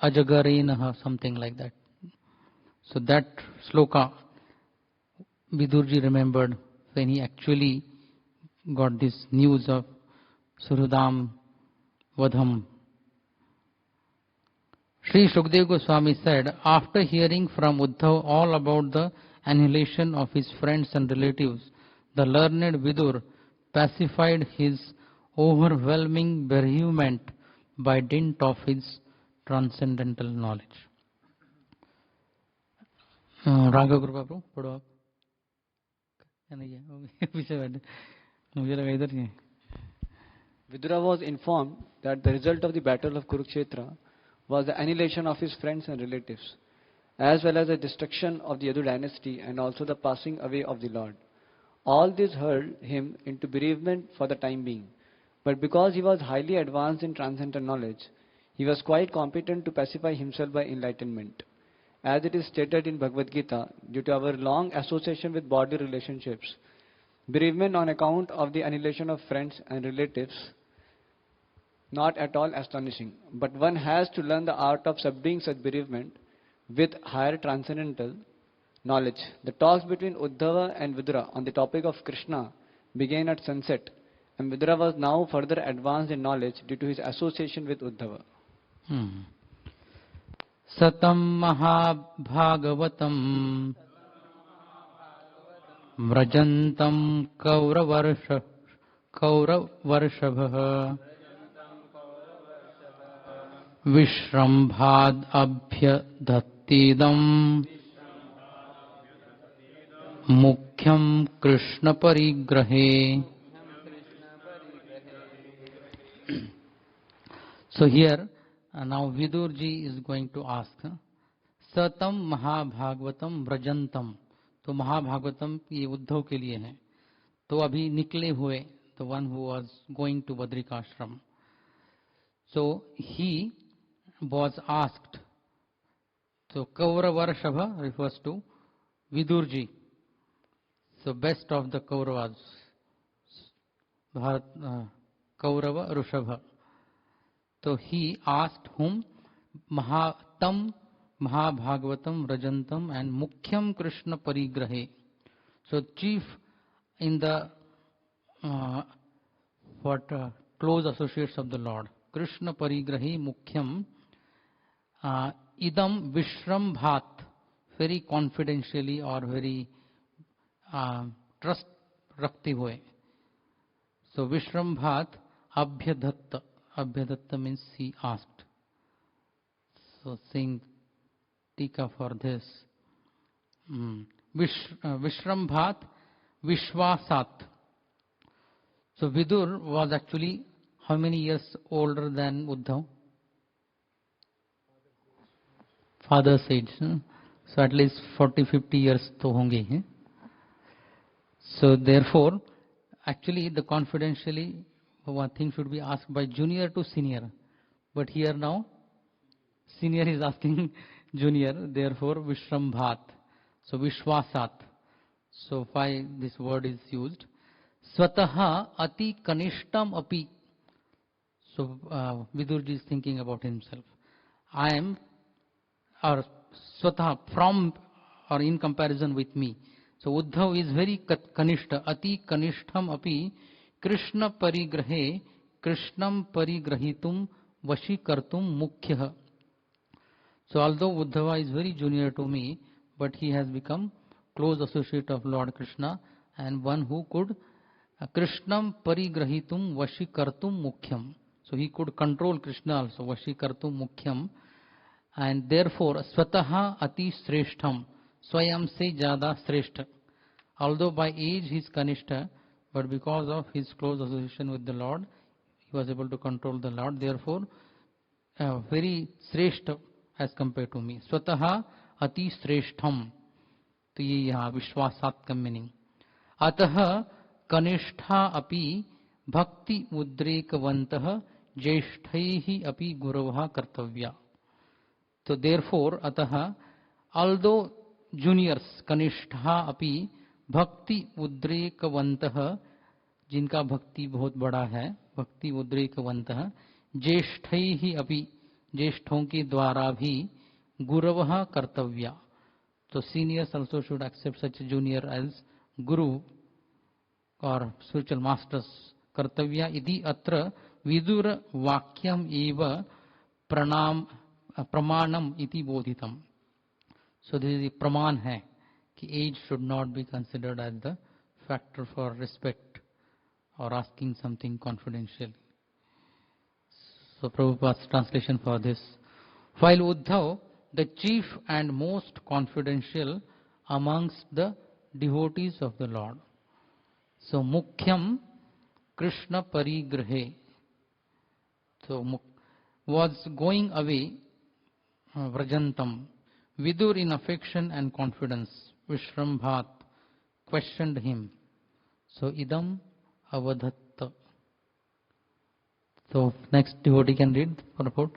Ajagarenaha, something like that. So that sloka Vidurji remembered when he actually got this news of Suhrudam Vadham. Sri Shukdev Goswami said, after hearing from Uddhav all about the annihilation of his friends and relatives, the learned Vidur pacified his overwhelming bereavement by dint of his transcendental knowledge. Raghav कृपा प्रभु पढ़ो आप. पीछे बैठे, मुझे लगा इधर ही. Vidura was informed that the result of the battle of Kurukshetra was the annihilation of his friends and relatives, as well as the destruction of the Yadu dynasty and also the passing away of the Lord. All this hurled him into bereavement for the time being. But because he was highly advanced in transcendental knowledge, he was quite competent to pacify himself by enlightenment. As it is stated in Bhagavad Gita, due to our long association with body relationships, bereavement on account of the annihilation of friends and relatives, not at all astonishing. But one has to learn the art of subduing such bereavement with higher transcendental knowledge. The talks between Uddhava and Vidura on the topic of Krishna began at sunset, and Vidura was now further advanced in knowledge due to his association with Uddhava. Satam Mahabhagavatam Vrajantam Kauravarshabha Vishrambhad Abhyadhattidam Mukhyam Krishna Parigrahe. So here, now Vidurji is going to ask, Satam Mahabhagavatam Vrajantam. तो महाभागवतम ये उद्धव के लिए है. तो अभी निकले हुए, the one who was going to Badrikashram. So he was asked. So Kauravarshabha refers to Vidurji. So best of the Kauravas. Kaurava Rushabha. So he asked whom? Tam Mahabhagavatam Rajantam and Mukhyam Krishna Parigrahe. So chief in the close associates of the Lord. Krishna Parigrahe Mukhyam Idam Vishrambhat. Very confidentially or very trust rakte hue. So Vishrambhat Abhyadatta. Abhyadatta means he asked. So saying Tika for this. Vishrambhat Vishwasat. So Vidur was actually how many years older than Uddhav? Father's age. So at least 40-50 years to honge. So therefore, actually the confidentially one thing should be asked by junior to senior. But here now, senior is asking junior, therefore Vishrambhat. So Vishwasat. So why this word is used? Swataha ati kanishtam api. So Vidurji is thinking about himself. I am, or swataha, from or in comparison with me. So Uddhav is very kanishta. Ati kanishtam api Krishna परिग्रहे कृष्णम परिग्रहीतुम वशीकर्तुम मुख्यः. So although Uddhava is very junior to me, but he has become close associate of Lord Krishna and one who could Krishnam parigrahitum vashikartum mukhyam. So he could control Krishna also, vashikartum mukhyam, and therefore swataha ati sreshtham, swayam se jada sreshth. Although by age he is kanishta, but because of his close association with the Lord, he was able to control the Lord. Therefore, very sreshth as compared to me. Swataha ati sreshtham. तो ये यहाँ विश्वासात का meaning. अतः कनिष्ठा अपि भक्ति उद्रेकवन्तः ज्येष्ठैः अपि गुरवः कर्तव्या. तो therefore अतः although juniors कनिष्ठा अपि भक्ति उद्रेकवन्तः, जिनका भक्ति बहुत बड़ा है, भक्ति उद्रेकवन्तः, ज्येष्ठैः अपि, ज्येष्ठों के द्वारा भी, गुरवः कर्तव्या. So seniors also should accept such a junior as guru or spiritual masters. Kartavya iti atra vidura vakyam eva pramanam iti bodhitam. So this is the praman hai ki age should not be considered as the factor for respect or asking something confidential. So Prabhupada's translation for this. While Uddhav, the chief and most confidential amongst the devotees of the Lord. So Mukhyam Krishna Parigrahe. So was going away, Vrajantam. Vidur in affection and confidence, Vishrambhat, questioned him. So Idam Avadhatta. So next devotee can read for report.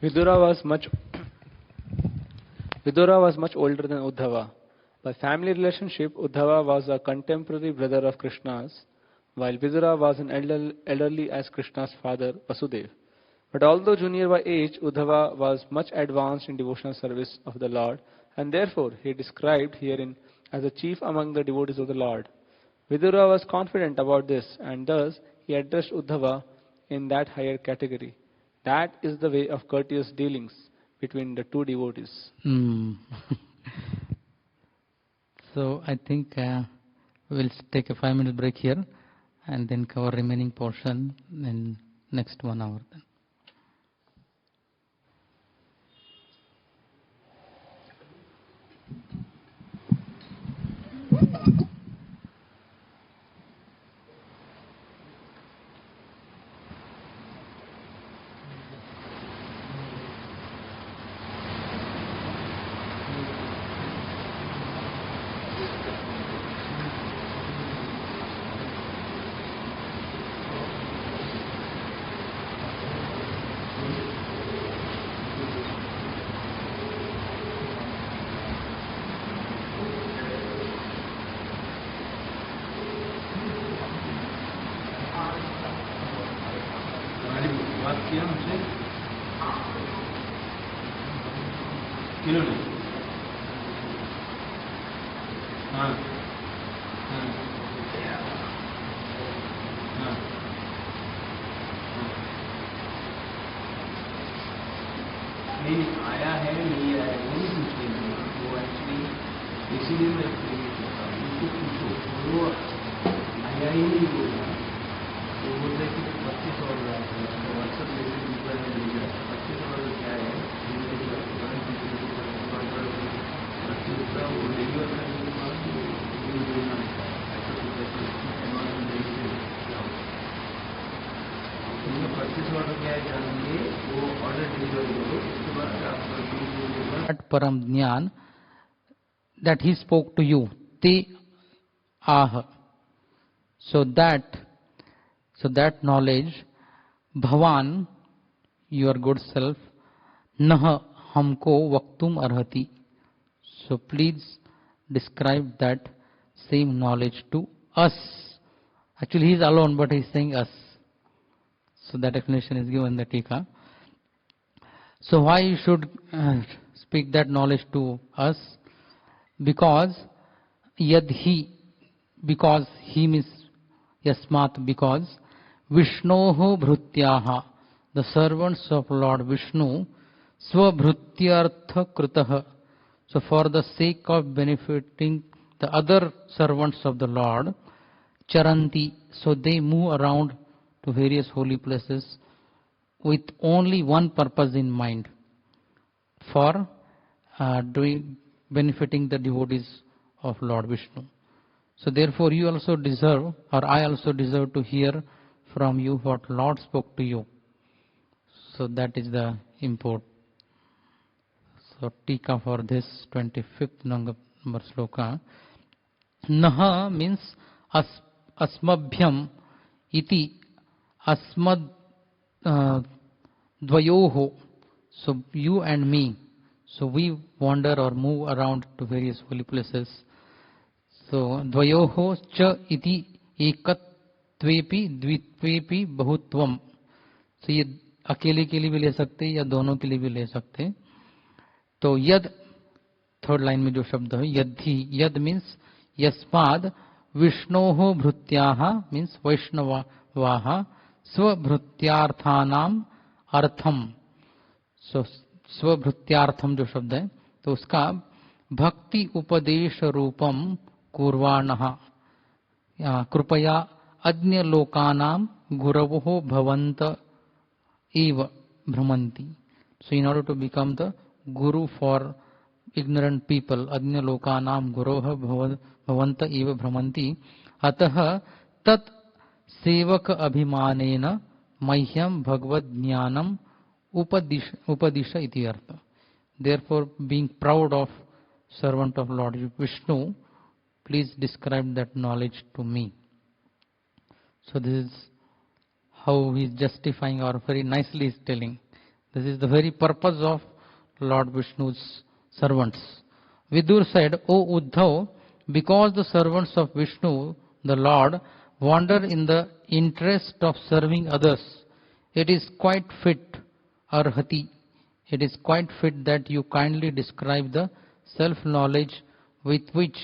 Vidura was much older than Uddhava. By family relationship, Uddhava was a contemporary brother of Krishna's, while Vidura was an elderly as Krishna's father, Vasudev. But although junior by age, Uddhava was much advanced in devotional service of the Lord, and therefore he described herein as a chief among the devotees of the Lord. Vidura was confident about this, and thus he addressed Uddhava in that higher category. That is the way of courteous dealings between the two devotees. So I think we'll take a 5-minute break here and then cover remaining portion in next 1 hour. Then. Param Jnana that he spoke to you, te ah. So that knowledge, Bhavan, your good self, nah hamko vaktum arhati. So please describe that same knowledge to us. Actually he is alone, but he is saying us. So that explanation is given in the Tika. So why you should speak that knowledge to us? Because yadhi, because he means Yasmat, because Vishnoho Bhrutyaha, the servants of Lord Vishnu, Svabhrutyartha Kritaha. So for the sake of benefiting the other servants of the Lord, Charanti, so they move around to various holy places with only one purpose in mind, for benefiting the devotees of Lord Vishnu. So therefore you also deserve, or I also deserve, to hear from you what Lord spoke to you. So that is the import. So Tika for this 25th number sloka. Naha means asmabhyam iti asmad dvayoho. So you and me. So we wander or move around to various holy places. So dvayoho cha iti ekatvepi dvitvepi bahutvam. So ये अकेले के लिए भी ले सकते हैं या दोनों के लिए भी ले सकते हैं. तो यद थर्ड लाइन में जो शब्द है यद्धि, यद मीन्स यस्माद विष्णोः भृत्याः मीन्स वैष्णवाः स्वभृत्यार्थानाम अर्थम. सो स्वभृत्यार्थम जो शब्द है तो उसका भक्ति उपदेश रूपम कुर्वाणः कृपया अन्य लोकानाम गुरवो भवन्त एव भ्रमन्ति. So in order to become the guru for ignorant people, अन्य लोकानाम गुरोः भवन्त एव भ्रमन्ति, अतः तत् सेवक अभिमानेन मह्यम भगवद ज्ञानम उपदिश इति अर्थ. Therefore, being proud of servant of Lord Vishnu, please describe that knowledge to me. So this is how he is justifying, or very nicely is telling. This is the very purpose of Lord Vishnu's servants. Vidur said, O Uddhav, because the servants of Vishnu, the Lord, wander in the interest of serving others, it is quite fit, arhati, it is quite fit that you kindly describe the self-knowledge with which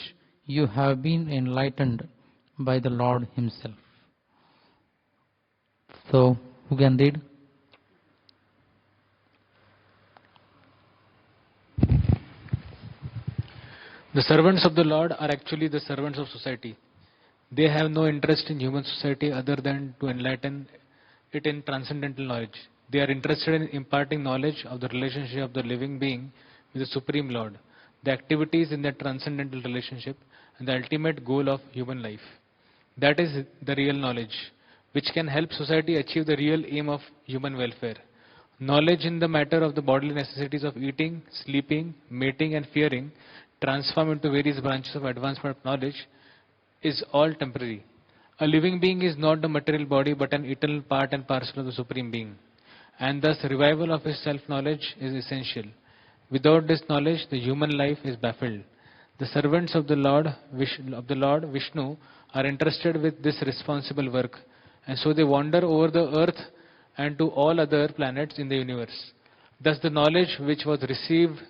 you have been enlightened by the Lord himself. So, who can read? The servants of the Lord are actually the servants of society. They have no interest in human society other than to enlighten it in transcendental knowledge. They are interested in imparting knowledge of the relationship of the living being with the Supreme Lord, the activities in that transcendental relationship, and the ultimate goal of human life. That is the real knowledge, which can help society achieve the real aim of human welfare. Knowledge in the matter of the bodily necessities of eating, sleeping, mating and fearing, transform into various branches of advancement of knowledge, is all temporary. A living being is not the material body but an eternal part and parcel of the Supreme Being. And thus revival of his self-knowledge is essential. Without this knowledge, the human life is baffled. The servants of the Lord Vishnu are entrusted with this responsible work, and so they wander over the earth and to all other planets in the universe. Thus the knowledge which was received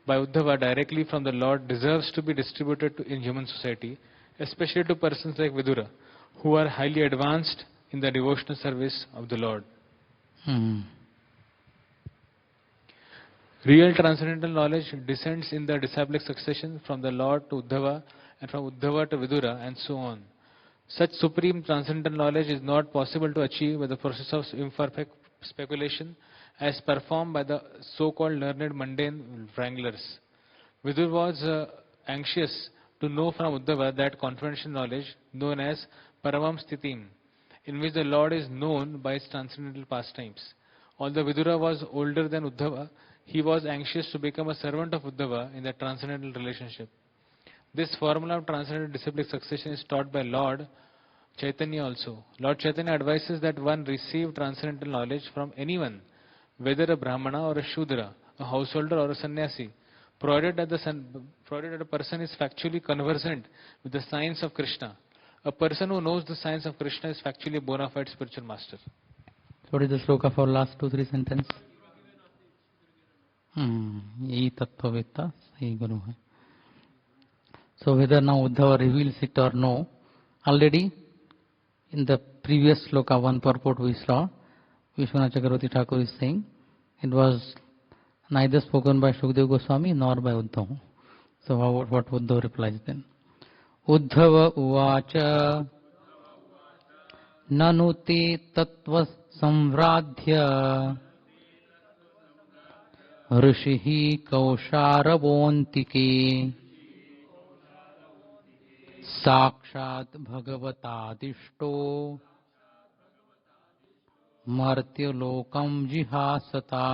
by Uddhava directly from the Lord deserves to be distributed in human society, especially to persons like Vidura, who are highly advanced in the devotional service of the Lord. Real transcendental knowledge descends in the disciplic succession from the Lord to Uddhava, and from Uddhava to Vidura, and so on. Such supreme transcendental knowledge is not possible to achieve by the process of imperfect speculation as performed by the so-called learned mundane wranglers. Vidur was anxious to know from Uddhava that confidential knowledge known as Paramam Sthitim, in which the Lord is known by his transcendental pastimes. Although Vidura was older than Uddhava, he was anxious to become a servant of Uddhava in the transcendental relationship. This formula of transcendental disciplic succession is taught by Lord Chaitanya also. Lord Chaitanya advises that one receive transcendental knowledge from anyone, whether a Brahmana or a Shudra, a householder or a sannyasi, provided that a person is factually conversant with the science of Krishna. A person who knows the science of Krishna is factually a bona fide spiritual master. What is the sloka for last 2-3 sentences? यही तत्ववेत्ता सही गुरु है. So whether now Uddhava reveals it or no, Already in the previous sloka, one purport we saw, Vishwanath Chakravarti Thakur is saying, it was neither spoken by Shukdev Goswami nor by Uddhava. So what Uddhava replies then? Uddhava uvacha nanu te tattva samvradhya ऋषिः कौशारवोऽन्तिके साक्षात् भगवतादिष्टो मर्त्यलोकं जिहासता.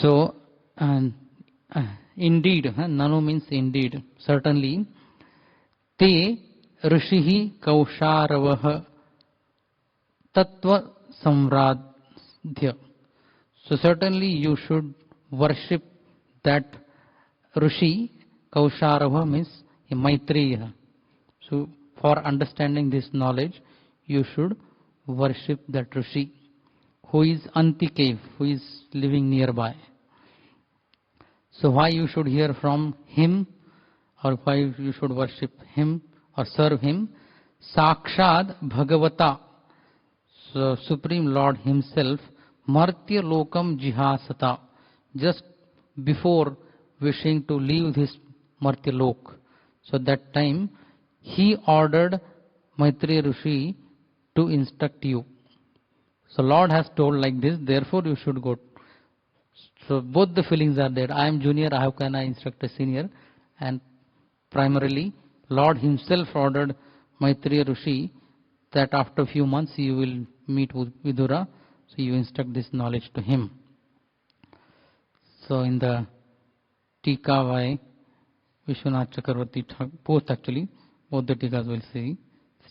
So, indeed, nanu means indeed, certainly, te rishihi kausharavah tattva samradhya. So certainly you should worship that Rishi. Kausharava means a Maitreya. So for understanding this knowledge, you should worship that Rishi, who is Antike, who is living nearby. So why you should hear from him, or why you should worship him or serve him? Sakshad Bhagavata, so Supreme Lord himself, Martya Lokam Jihasata, just before wishing to leave this Martya Lok. So that time he ordered Maitreya Rishi to instruct you. So Lord has told like this, therefore you should go. So both the feelings are there. I am junior, how can I instruct a senior? And primarily Lord himself ordered Maitreya Rishi that after a few months you will meet with Vidura. So you instruct this knowledge to him. So in the Tika by Vishwanath Chakravarti, both actually, both the Tikas will see,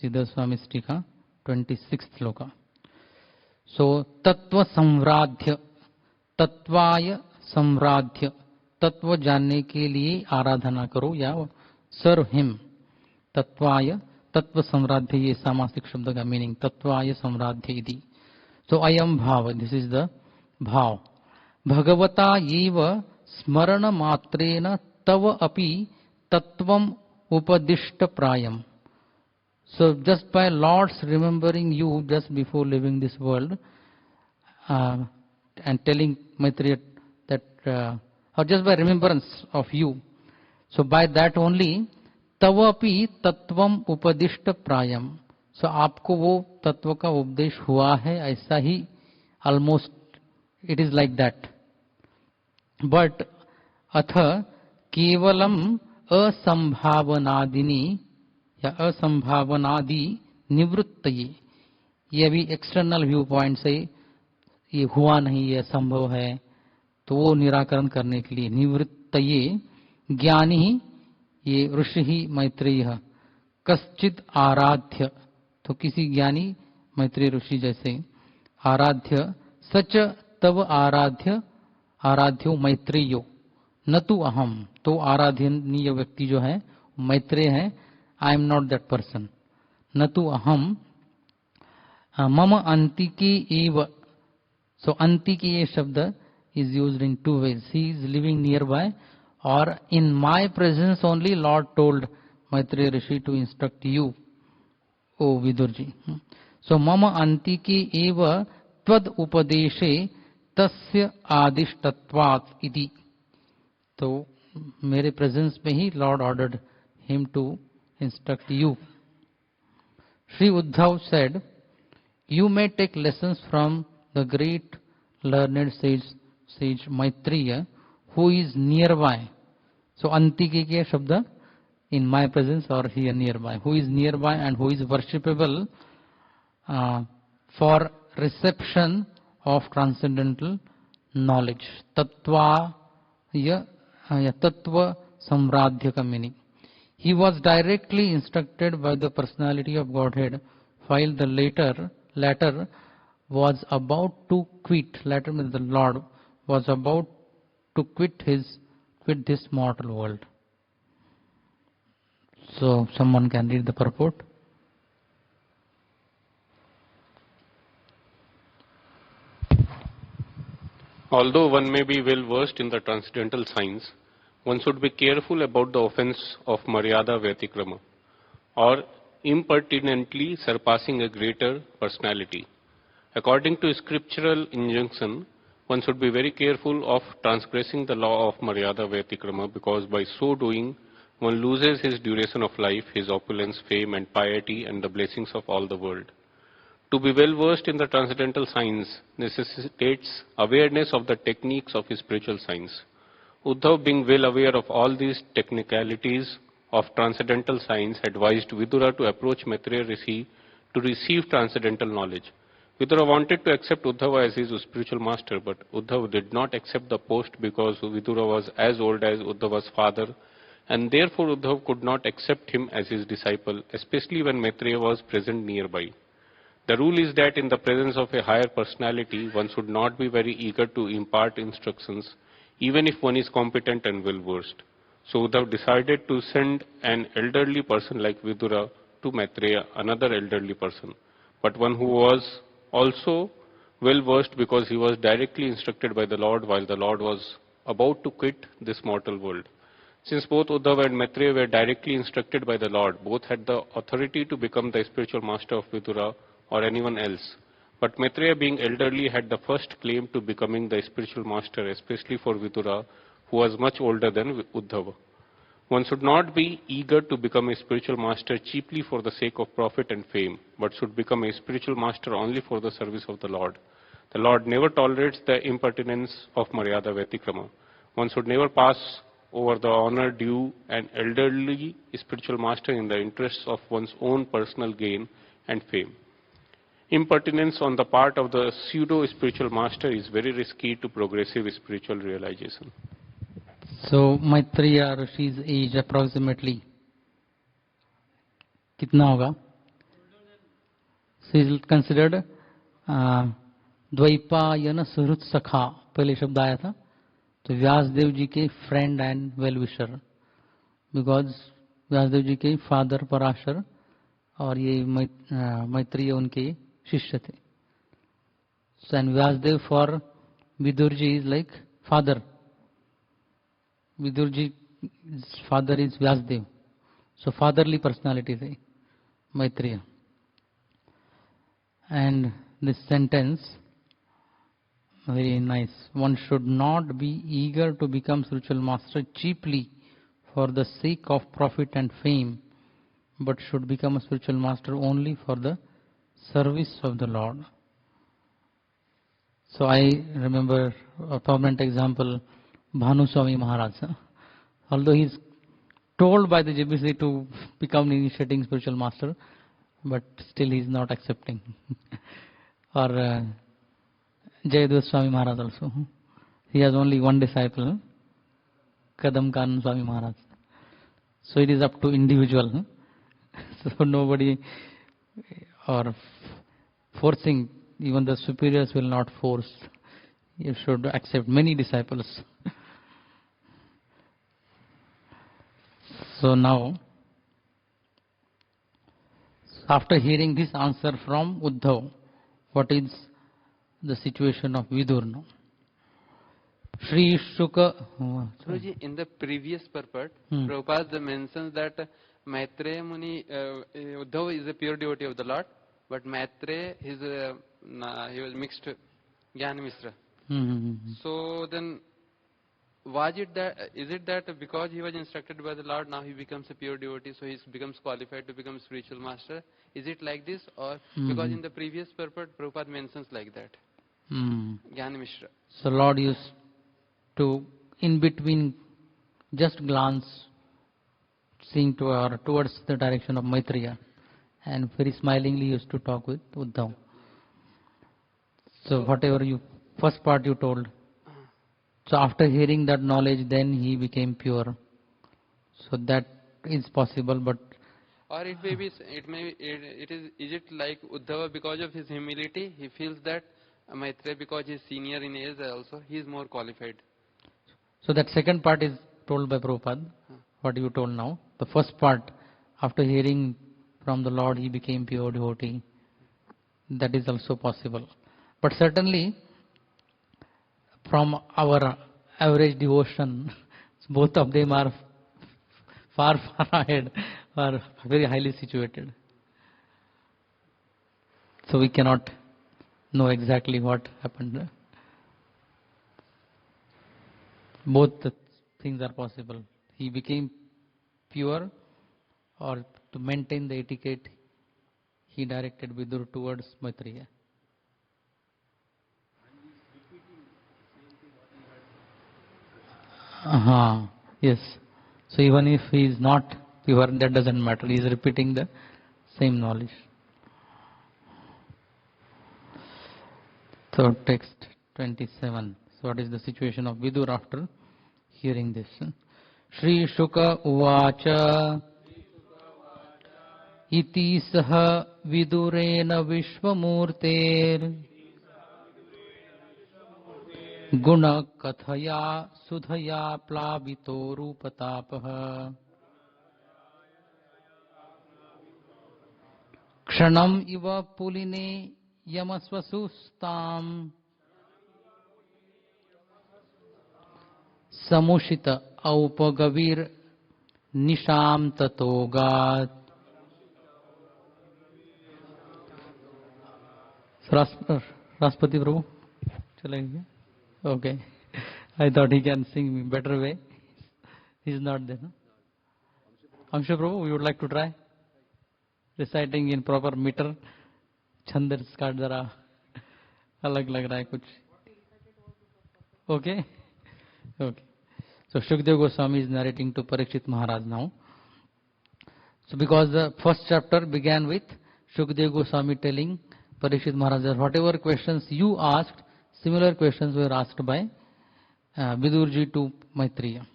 Sridhar Swami's Tika, 26th sloka. So Tattva Samvradhya, Tattvaya Samvradhya, Tattva जानने के लिए आराधना करो या serve him. Tattvaya, Tattva Samvradhya, ये सामासिक शब्द का meaning, Tattvaya Samvradhya इति. So ayam bhava, this is the bhav. Bhagavata eva smarana matrena tava api tattvam upadishta prayam. So just by Lord's remembering you just before leaving this world, and telling Maitreya that, or just by remembrance of you, so by that only, tava api tattvam upadishta prayam. So आपको वो तत्व का उपदेश हुआ है, ऐसा ही almost it is like that. But अथ केवलम असंभावनादिनी या असंभावनादि निवृत्तये, ये भी एक्सटर्नल व्यू पॉइंट से ये हुआ नहीं, ये संभव है, तो वो निराकरण करने के लिए निवृत्तये ज्ञानी, ये ऋषि ही मैत्रेय, कश्चित आराध्य, तो किसी ज्ञानी मैत्रेय ऋषि जैसे आराध्य, सच तव आराध्य आराध्यो मैत्रेयो न तु अहम, तो आराधनीय व्यक्ति जो है मैत्रेय है, I am not that person. न तु अहम मम अंतिके एव. सो अंतिके ये शब्द is used in two ways. He is living nearby, or in my presence only Lord told Maitreya Rishi to instruct you, O Vidurji. So mama antike eva tvad upadeshe tasya adishtatvat iti. So मेरे presence में ही Lord ordered him to instruct you. Sri Uddhav said, you may take lessons from the great learned sage Maitreya, who is nearby. So antike ke shabda, in my presence or here nearby, who is nearby and who is worshipable for reception of transcendental knowledge. Tattva tattva samradhya ka meaning. He was directly instructed by the personality of Godhead, while the latter was about to quit. Latter means the Lord was about to quit this mortal world. So someone can read the purport. Although one may be well versed in the transcendental science, one should be careful about the offense of Maryada Vyatikrama, or impertinently surpassing a greater personality. According to scriptural injunction, one should be very careful of transgressing the law of Maryada Vyatikrama, because by so doing, one loses his duration of life, his opulence, fame, and piety, and the blessings of all the world. To be well versed in the transcendental science necessitates awareness of the techniques of spiritual science. Uddhav, being well aware of all these technicalities of transcendental science, advised Vidura to approach Maitreya Rishi to receive transcendental knowledge. Vidura wanted to accept Uddhava as his spiritual master, but Uddhava did not accept the post because Vidura was as old as Uddhava's father, and therefore Uddhava could not accept him as his disciple, especially when Maitreya was present nearby. The rule is that in the presence of a higher personality, one should not be very eager to impart instructions, even if one is competent and well versed. So Uddhava decided to send an elderly person like Vidura to Maitreya, another elderly person, but one who was also well versed, because he was directly instructed by the Lord while the Lord was about to quit this mortal world. Since both Uddhava and Maitreya were directly instructed by the Lord, both had the authority to become the spiritual master of Vidura or anyone else. But Maitreya, being elderly, had the first claim to becoming the spiritual master, especially for Vidura, who was much older than Uddhava. One should not be eager to become a spiritual master cheaply for the sake of profit and fame, but should become a spiritual master only for the service of the Lord. The Lord never tolerates the impertinence of Maryada Vyatikrama. One should never pass over the honor due an elderly spiritual master in the interests of one's own personal gain and fame. Impertinence on the part of the pseudo-spiritual master is very risky to progressive spiritual realization. So Maitreya Rishi's age approximately कितना होगा? So he is considered Dvaipayan सुहृद सखा, पहले शब्द आया था, तो व्यासदेव जी के friend and well wisher, because Vyasadeva ji के फादर पराशर और ये मैत्रेय उनके शिष्य थे. So and Vyasdev for Vidurji is like father. Vidurji's father is Vyasdev. So fatherly personality is Maitreya. And this sentence, very nice. One should not be eager to become spiritual master cheaply for the sake of profit and fame, but should become a spiritual master only for the service of the Lord. So I remember a prominent example, Bhanu Swami Maharaj. Although he is told by the JBC to become initiating spiritual master, but still he is not accepting. Or Jayadeva Swami Maharaj also. He has only one disciple, Kadam Kanan Swami Maharaj. So it is up to individual. So nobody or forcing, even the superiors will not force. You should accept many disciples. So now, after hearing this answer from Uddhav, what is the situation of Vidur now? Sri Shuka. Guruji, in the previous purport, Prabhupada mentions that Maitreya Muni, Uddhav is a pure devotee of the Lord, but Maitreya he was mixed Jnana Mishra. So then, is it that because he was instructed by the Lord, now he becomes a pure devotee, so he becomes qualified to become spiritual master? Is it like this, or because in the previous purport, Prabhupada mentions like that? Jnana Mishra. So Lord used to, in between, just glance, seeing towards the direction of Maitreya, and very smilingly used to talk with Uddhav. So whatever first part you told. So after hearing that knowledge, then he became pure. So that is possible, but or it may be, is it like Uddhava because of his humility, he feels that Maitreya because he is senior in age also, he is more qualified. So that second part is told by Prabhupada, what you told now. The first part, after hearing from the Lord, he became pure devotee. That is also possible. But certainly, from our average devotion, Both of them are far ahead, are very highly situated. So we cannot know exactly what happened. Both the things are possible. He became pure, or to maintain the etiquette, he directed Vidur towards Maitreya. Yes. So even if he is not pure, that doesn't matter. He is repeating the same knowledge. So text 27. So what is the situation of Vidur after hearing this? Shri Shuka Uvacha Iti Saha Vidurena Vishwamurter Guna Kathaya Sudhaya Plavito Rupatapaha Kshanam Iva Puline Yamasvasustam Samushita Aupagavir Nisham Tatogat. Raspati Prabhu, chalayenge? Okay. I thought he can sing me better way. He is not there. No? Amsha Prabhu, we would like to try reciting in proper meter. Chandar ska जरा अलग लग रहा है कुछ. Okay. Okay. So Shukdev Goswami is narrating to Parikshit Maharaj now. So because the first chapter began with Shukdev Goswami telling Parikshit Maharaj that whatever questions you asked, similar questions were asked by Vidurji to Maitreya.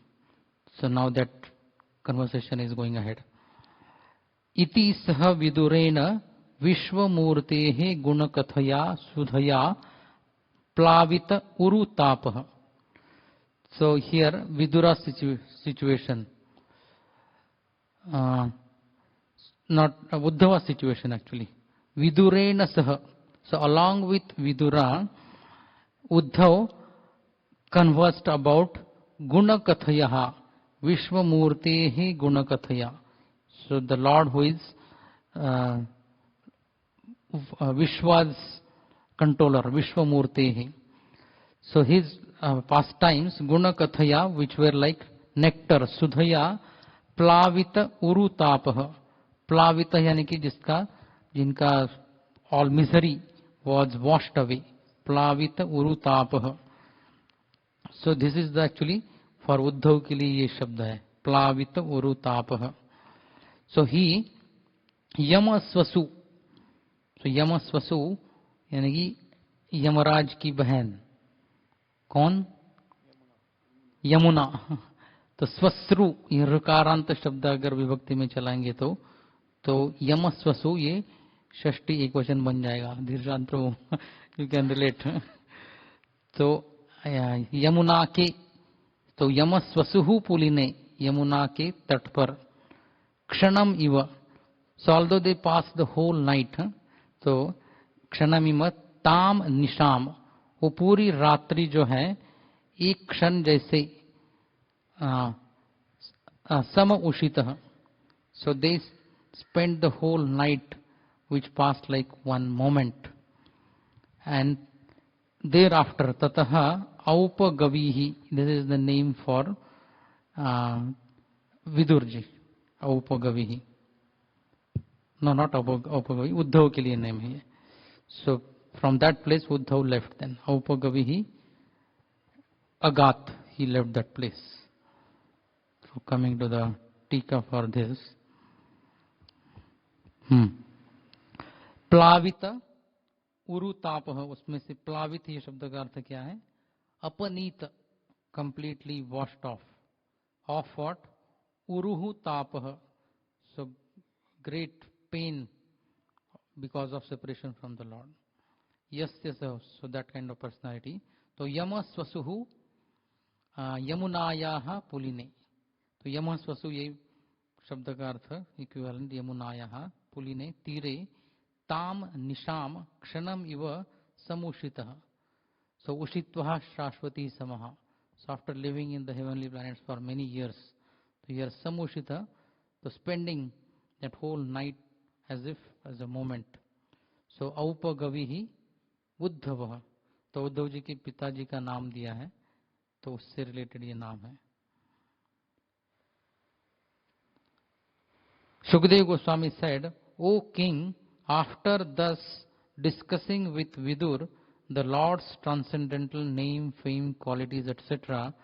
So now that conversation is going ahead. Iti saha vidurena vishwamurtehe gunakathaya sudhaya plavita urutapaha. So here Vidura situation, not Uddhava situation actually. Vidurena saha. So along with Vidura, Uddhav conversed about Gunakathayaha, Vishwamurtehi Gunakathaya. So the Lord who is Vishwa's controller, Vishwamurtehi. So his pastimes, Gunakathaya, which were like nectar, Sudhaya, Plavita Urutapaha. Plavita yani ki jinka all misery was washed away. Plavita Urutapaha. So this is the actually for Uddhav ke liye ye shabd hai. Plavita Urutapaha. So he Yamasvasu. So Yamasvasu यानी कि यमराज की बहन कौन? यमुना. तो स्वश्रु ये ऋकारांत शब्द अगर विभक्ति में चलाएंगे तो यमस्वसु ये षष्ठी एक वचन बन जाएगा. धीरजांत यू कैन रिलेट. तो यमुना के, तो यमस्वसु पुलिने, यमुना के तट पर, क्षणम इव. So although they pass the whole night. तो क्षणम इव ताम निशाम, वो पूरी रात्रि जो है एक क्षण जैसे सम उषित. सो दे spent the whole night which passed like one moment. And thereafter tataha aupagavihi, this is the name for Vidurji. Aupagavihi, no, not Aupagavi, Uddhav ke liye name hai. So from that place Uddhav left. Then Aupagavihi Agat, he left that place. So coming to the tika for this. प्लावित उरुतापह, उसमें से प्लावित ये शब्द का अर्थ क्या है? अपनीत, completely washed off. Off what? उरुहु तापह, so great pain because of separation from the lord. यस्य so that kind of personality. तो यम स्वसुहु यमुनायाः पुलिने. तो यम स्वसु ये शब्द का अर्थ इक्विवेलेंट यमुनायाः पुलिने तीरे ताम निशाम क्षणम इव समुषितः. सो उषित्वा शाश्वती समः. So after living in the heavenly planets for many years, so here Samushita, so spending that whole night as if as a moment. So Aupagavihi Uddhava, तो उद्धव जी के पिताजी का नाम दिया है, तो उससे रिलेटेड ये नाम है. Shukdev Goswami said, O king, after thus discussing with Vidur the Lord's transcendental name, fame, qualities, etc.,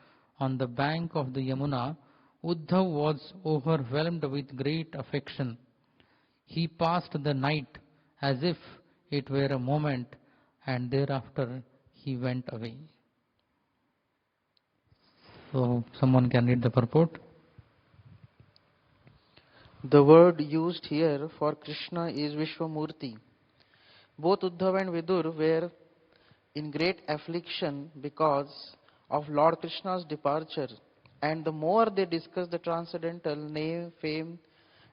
on the bank of the Yamuna, Uddhav was overwhelmed with great affection. He passed the night as if it were a moment, and thereafter he went away. So, someone can read the purport. The word used here for Krishna is Vishwamurti. Both Uddhav and Vidur were in great affliction because of Lord Krishna's departure, and the more they discussed the transcendental name, fame,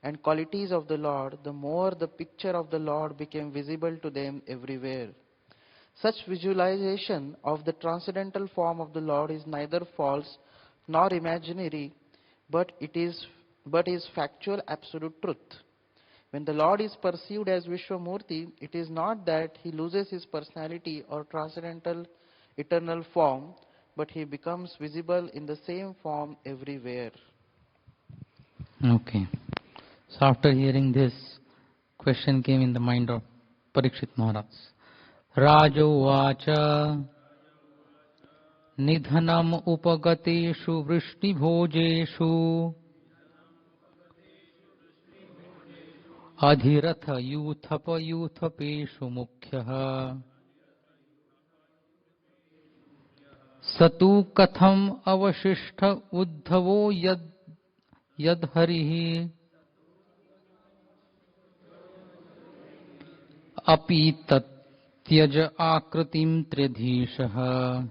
and qualities of the Lord, the more the picture of the Lord became visible to them everywhere. Such visualization of the transcendental form of the Lord is neither false nor imaginary, but is factual absolute truth. When the Lord is perceived as Vishwamurti, it is not that he loses his personality or transcendental eternal form, but he becomes visible in the same form everywhere. Okay. So after hearing this, question came in the mind of Parikshit Maharaj. Rajo Vacha Nidhanam Upagateshu Vrishti Bhojeshu Adhiratha Yuthapa Yuthapeshu Mukhyaha Satu Katham Avashishta Uddhavo Yadharihi Api Tatyaja Akritim Tridhishaha.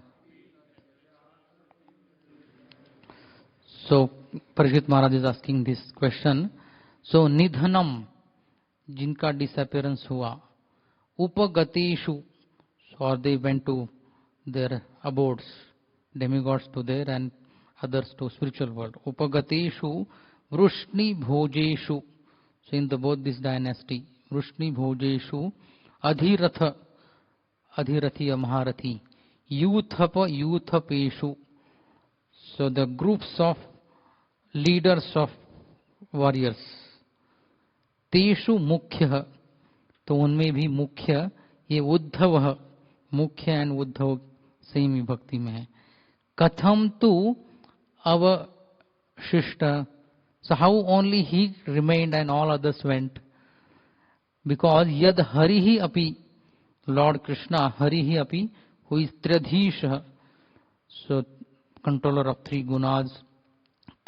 So, Parikshit Maharaj is asking this question. So, Nidhanam, jinka disappearance hua, Upagateshu, or they went to their abodes, demigods to there and others to spiritual world. Upagateshu, Vrushni Bhojeshu, so in the both this dynasty, Vrushni Bhojeshu, Adhiratha, Adhirathiya Maharathi, Yuthapa Yuthapeshu, so the groups of leaders of warriors, तेषु मुख्य, तो उनमें भी मुख्य ये उद्धव, मुख्य and Uddhav same विभक्ति में है. कथम तु अवशिष्ट, so how only he remained and all others went? Because yad harihi api, Lord Krishna, harihi api, who is Tridhisha, so controller of three gunas,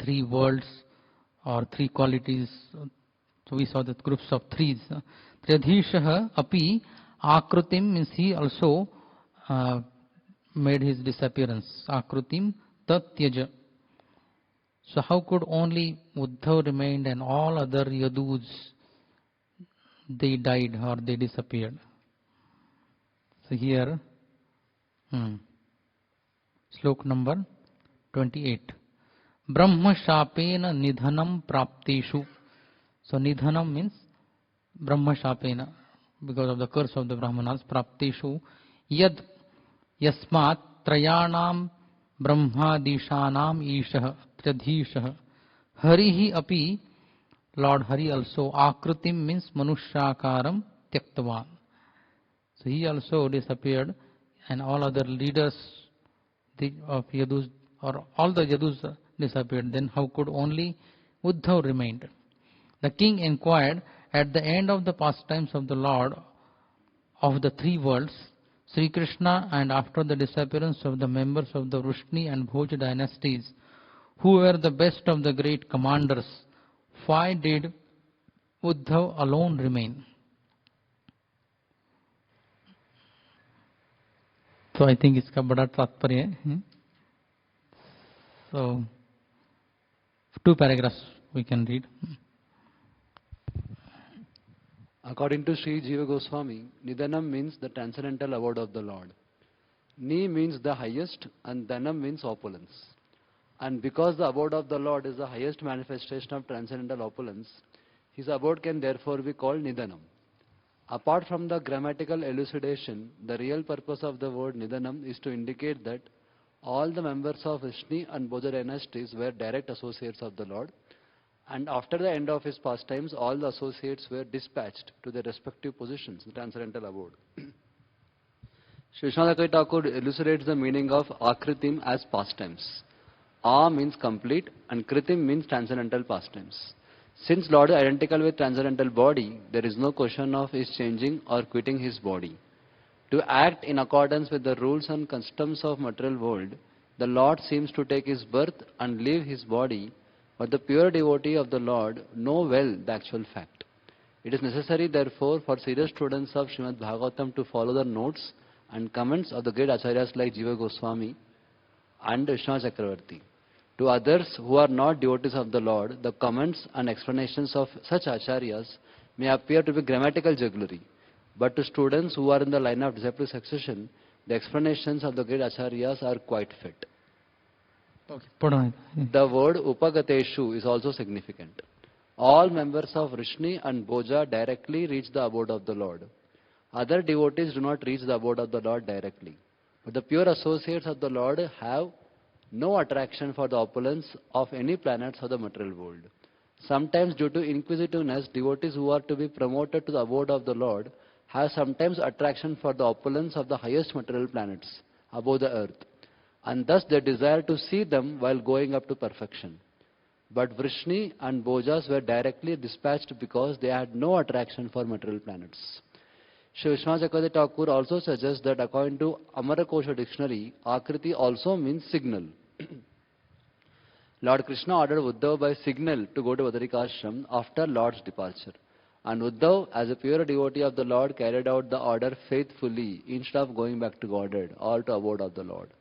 three worlds or three qualities. So we saw that groups of threes. Tridhisha api akrutim means he also made his disappearance. Akrutim tatyaja. So how could only Uddhav remained and all other yadus, they died or they disappeared? So here, slok number 28. Brahma shapena nidhanam prapteshu. So nidhanam means Brahma shapena, because of the curse of the Brahmanas, prapteshu yad yasmat trayanam brahmadishanam ishah tridhishah harihi api, Lord Hari also, akritim means manushakaram tyaktavan. So he also disappeared and all other leaders of Yadus, or all the Yadus disappeared. Then how could only Uddhav remained? The king inquired, at the end of the pastimes of the Lord of the three worlds, Sri Krishna, and after the disappearance of the members of the Vrushni and Bhoj dynasties, who were the best of the great commanders, why did Uddhav alone remain? So I think इसका बड़ा तात्पर्य है. So 2 paragraphs we can read. According to Sri Jiva Goswami, Nidhanam means the transcendental abode of the Lord. Ni means the highest and Dhanam means opulence. And because the abode of the Lord is the highest manifestation of transcendental opulence, his abode can therefore be called Nidanam. Apart from the grammatical elucidation, the real purpose of the word Nidanam is to indicate that all the members of Vrishni and Bodha dynasties were direct associates of the Lord, and after the end of his pastimes, all the associates were dispatched to their respective positions, the transcendental abode. Sri Vishwanath Thakur elucidates the meaning of Akritim as pastimes. A means complete and Kritim means transcendental pastimes. Since Lord is identical with transcendental body, there is no question of his changing or quitting his body. To act in accordance with the rules and customs of material world, the Lord seems to take his birth and leave his body, but the pure devotee of the Lord know well the actual fact. It is necessary, therefore, for serious students of Srimad Bhagavatam to follow the notes and comments of the great acharyas like Jiva Goswami and Vishwanath Chakravarti. To others who are not devotees of the Lord, the comments and explanations of such acharyas may appear to be grammatical jugglery. But to students who are in the line of disciple succession, the explanations of the great acharyas are quite fit. Okay. The word Upagateshu is also significant. All members of Vrishni and Bhoja directly reach the abode of the Lord. Other devotees do not reach the abode of the Lord directly. But the pure associates of the Lord have no attraction for the opulence of any planets of the material world. Sometimes due to inquisitiveness, devotees who are to be promoted to the abode of the Lord have sometimes attraction for the opulence of the highest material planets above the earth, and thus they desire to see them while going up to perfection. But Vrishni and Bhojas were directly dispatched because they had no attraction for material planets. Sri Vishwanath Chakravarti Thakur also suggests that according to Amarakosha dictionary, Akriti also means signal. Lord Krishna ordered Uddhav by signal to go to Badarikashram after Lord's departure. And Uddhav, as a pure devotee of the Lord, carried out the order faithfully instead of going back to Godhead or to abode of the Lord.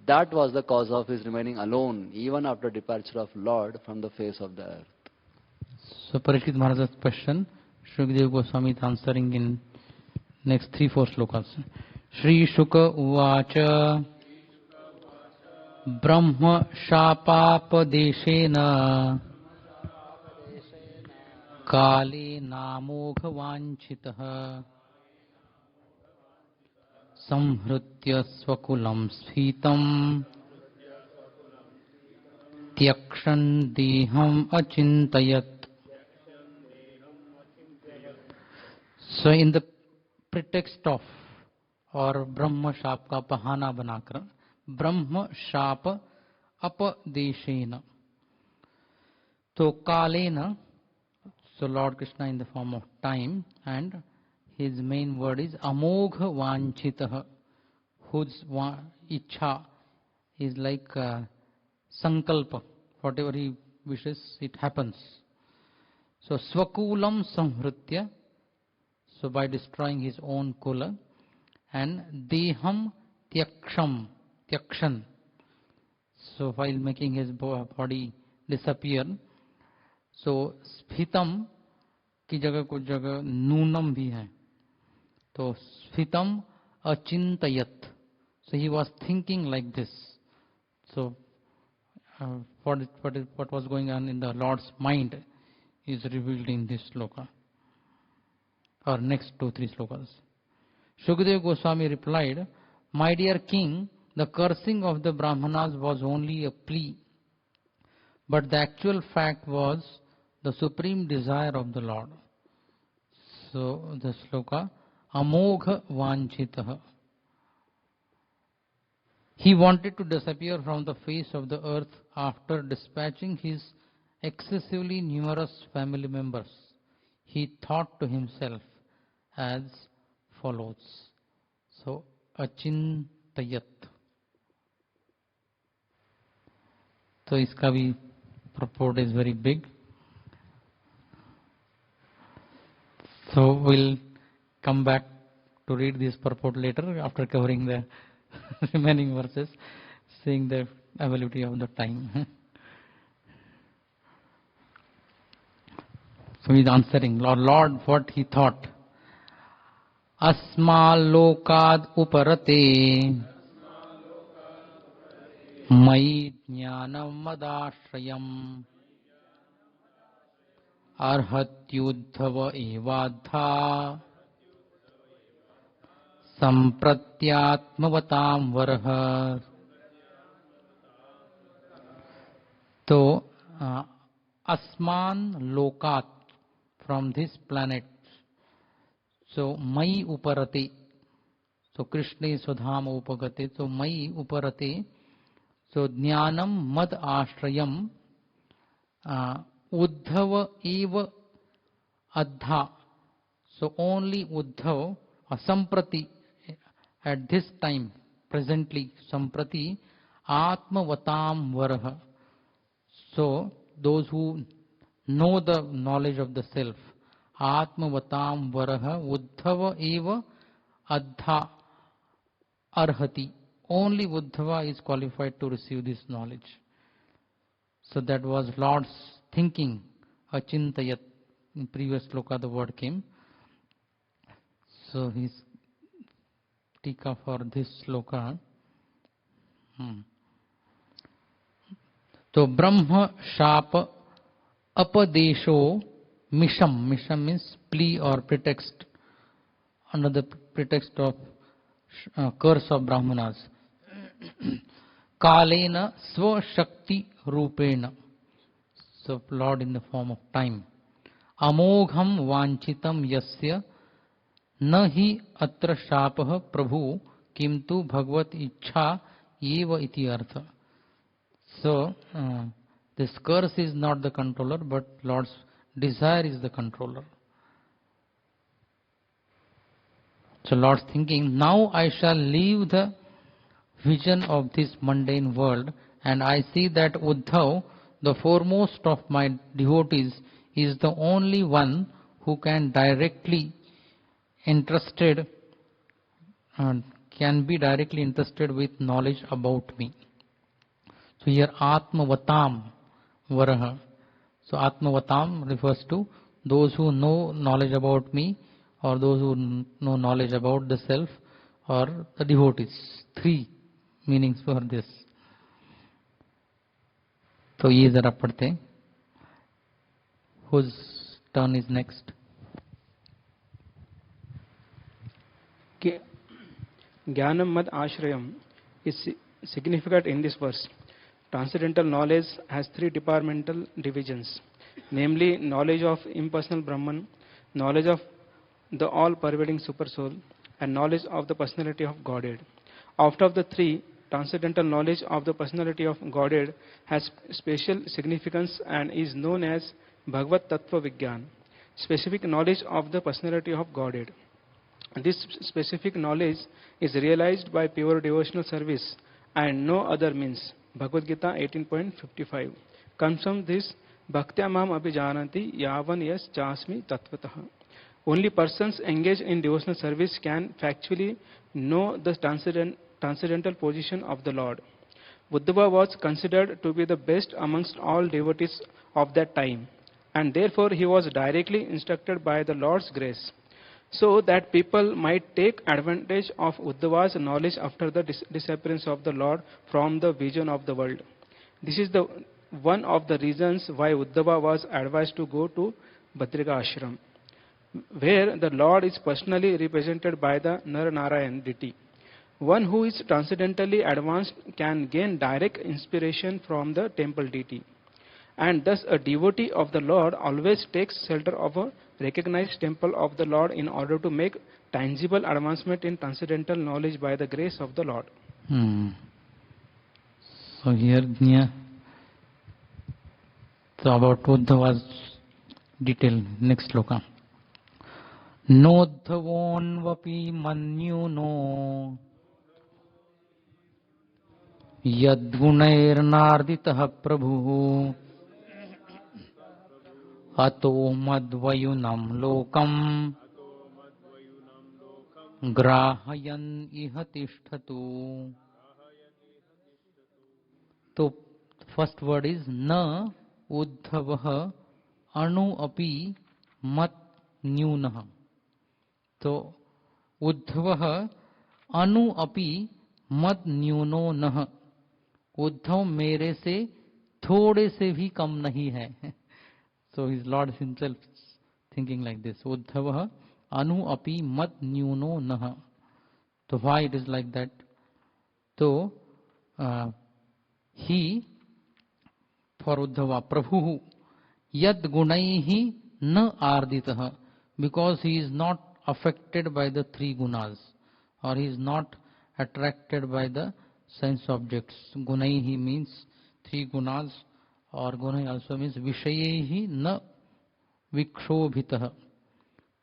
That was the cause of his remaining alone even after departure of Lord from the face of the earth. So Parikshit Maharaj's question, Shukadeva Goswami is answering in next 3-4 slokas. Shri Shuka Uvacha Brahma Shapapadeshena Kale Namogha Vanchitah Samhrutya Swakulam Sfitam Tyakshan Deham Achintayat. So in the pretext of और ब्रह्म शाप का बहाना बनाकर ब्रह्म शाप अपदेशेन, तो कालेन, so Lord Krishna in the form of time, and his main word is amogh vanchitah, whose ichha is like sankalpa, whatever he wishes it happens. So swakulam samhrutya, so by destroying his own kula, and deham tyakshan, so while making his body disappear. So स्फितम की जगह कुछ जगह नूनम भी है, तो स्फितम अचिंतयत, so he was thinking like this. So what was going on in the Lord's mind is revealed in this sloka, or next 2-3 slokas. Shukadeva Goswami replied, "My dear king, the cursing of the Brahmanas was only a plea, but the actual fact was the supreme desire of the Lord." So the sloka, Amogha Vanchitah. He wanted to disappear from the face of the earth after dispatching his excessively numerous family members. He thought to himself as follows. So, Achintayat. So, iska bhi purport is very big. So, we'll come back to read this purport later after covering the remaining verses, seeing the availability of the time. So, he's answering, Lord, what he thought. Asma lokad uparate मयि ज्ञानमदाश्रयम् अर्हत्युद्धव एवाद्धा संप्रत्यात्मवतां वरः. तो अस्मान लोकात, from this planet. So Mai Uparate. So Krishna is Swadham Upagate. So Mai Uparate. So Jnanam Mad Ashrayam Uddhava Eva Adha. So only Uddhav Samprati at this time, presently Samprati Atmavatam Varaha. So those who know the knowledge of the self, Atmavatam Varaha Uddhava Eva Adha Arhati. Only Uddhava is qualified to receive this knowledge. So that was Lord's thinking, Achintayat. In previous sloka the word came. So his tika for this sloka. So Brahma Shapa Apadesho Misham. Misham means plea or pretext. Under the pretext of curse of Brahmanas. Kalena Swa Shakti Rupena. So Lord in the form of time. Amogham Vanchitam Yasya Nahi Atra Shapah Prabhu Kimtu Bhagvat Ichha Eva Iti Artha. So this curse is not the controller, but Lord's desire is the controller. So Lord's thinking, now I shall leave the vision of this mundane world, and I see that Uddhav, the foremost of my devotees, is the only one who can directly entrusted can be directly entrusted with knowledge about me. So here Atmavatam Varaha. So Atmavatam refers to those who know knowledge about me, or those who know knowledge about the self, or the devotees. Three meanings for this. So ye zara padhte hain. Whose turn is next? Jnanam Mad Ashrayam is significant in this verse. Transcendental knowledge has three departmental divisions, namely knowledge of impersonal Brahman, knowledge of the all-pervading Supersoul, and knowledge of the personality of Godhead. Out of the three, transcendental knowledge of the personality of Godhead has special significance and is known as Bhagavad Tattva Vigyan, specific knowledge of the personality of Godhead. This specific knowledge is realized by pure devotional service and no other means. Bhagavad Gita 18.55 comes from this Bhaktya Mam Abhijanati Yavan Yas Chasmi Tatvatah. Only persons engaged in devotional service can factually know the transcendental position of the Lord. Uddhava was considered to be the best amongst all devotees of that time, and therefore he was directly instructed by the Lord's grace, so that people might take advantage of Uddhava's knowledge after the disappearance of the Lord from the vision of the world. This is the one of the reasons why Uddhava was advised to go to Badrika Ashram, where the Lord is personally represented by the Narayan deity. One who is transcendentally advanced can gain direct inspiration from the temple deity. And thus a devotee of the Lord always takes shelter of a recognized temple of the Lord in order to make tangible advancement in transcendental knowledge by the grace of the Lord. So here, so about Uddhava's detail, next sloka. Nodhavonvapi manyuno yadgunairnarditah prabhu ato madvayunam lokam grahayan ihatishtatu. So first word is na uddhavah anu api mat nyunah. So uddhavah anu api mad nyuno nah. Uddhav मेरे से थोड़े से भी कम नहीं है. So his Lord himself thinking like this. Uddhavah anu api mat nyuno naha. So why it is like that? So he, for Uddhava, Prabhu yad gunaihi na arditaha, because he is not affected by the three gunas, or he is not attracted by the sense objects. Gunaihi means three gunas, or gunai also means vishayehi na vikshobhitaha.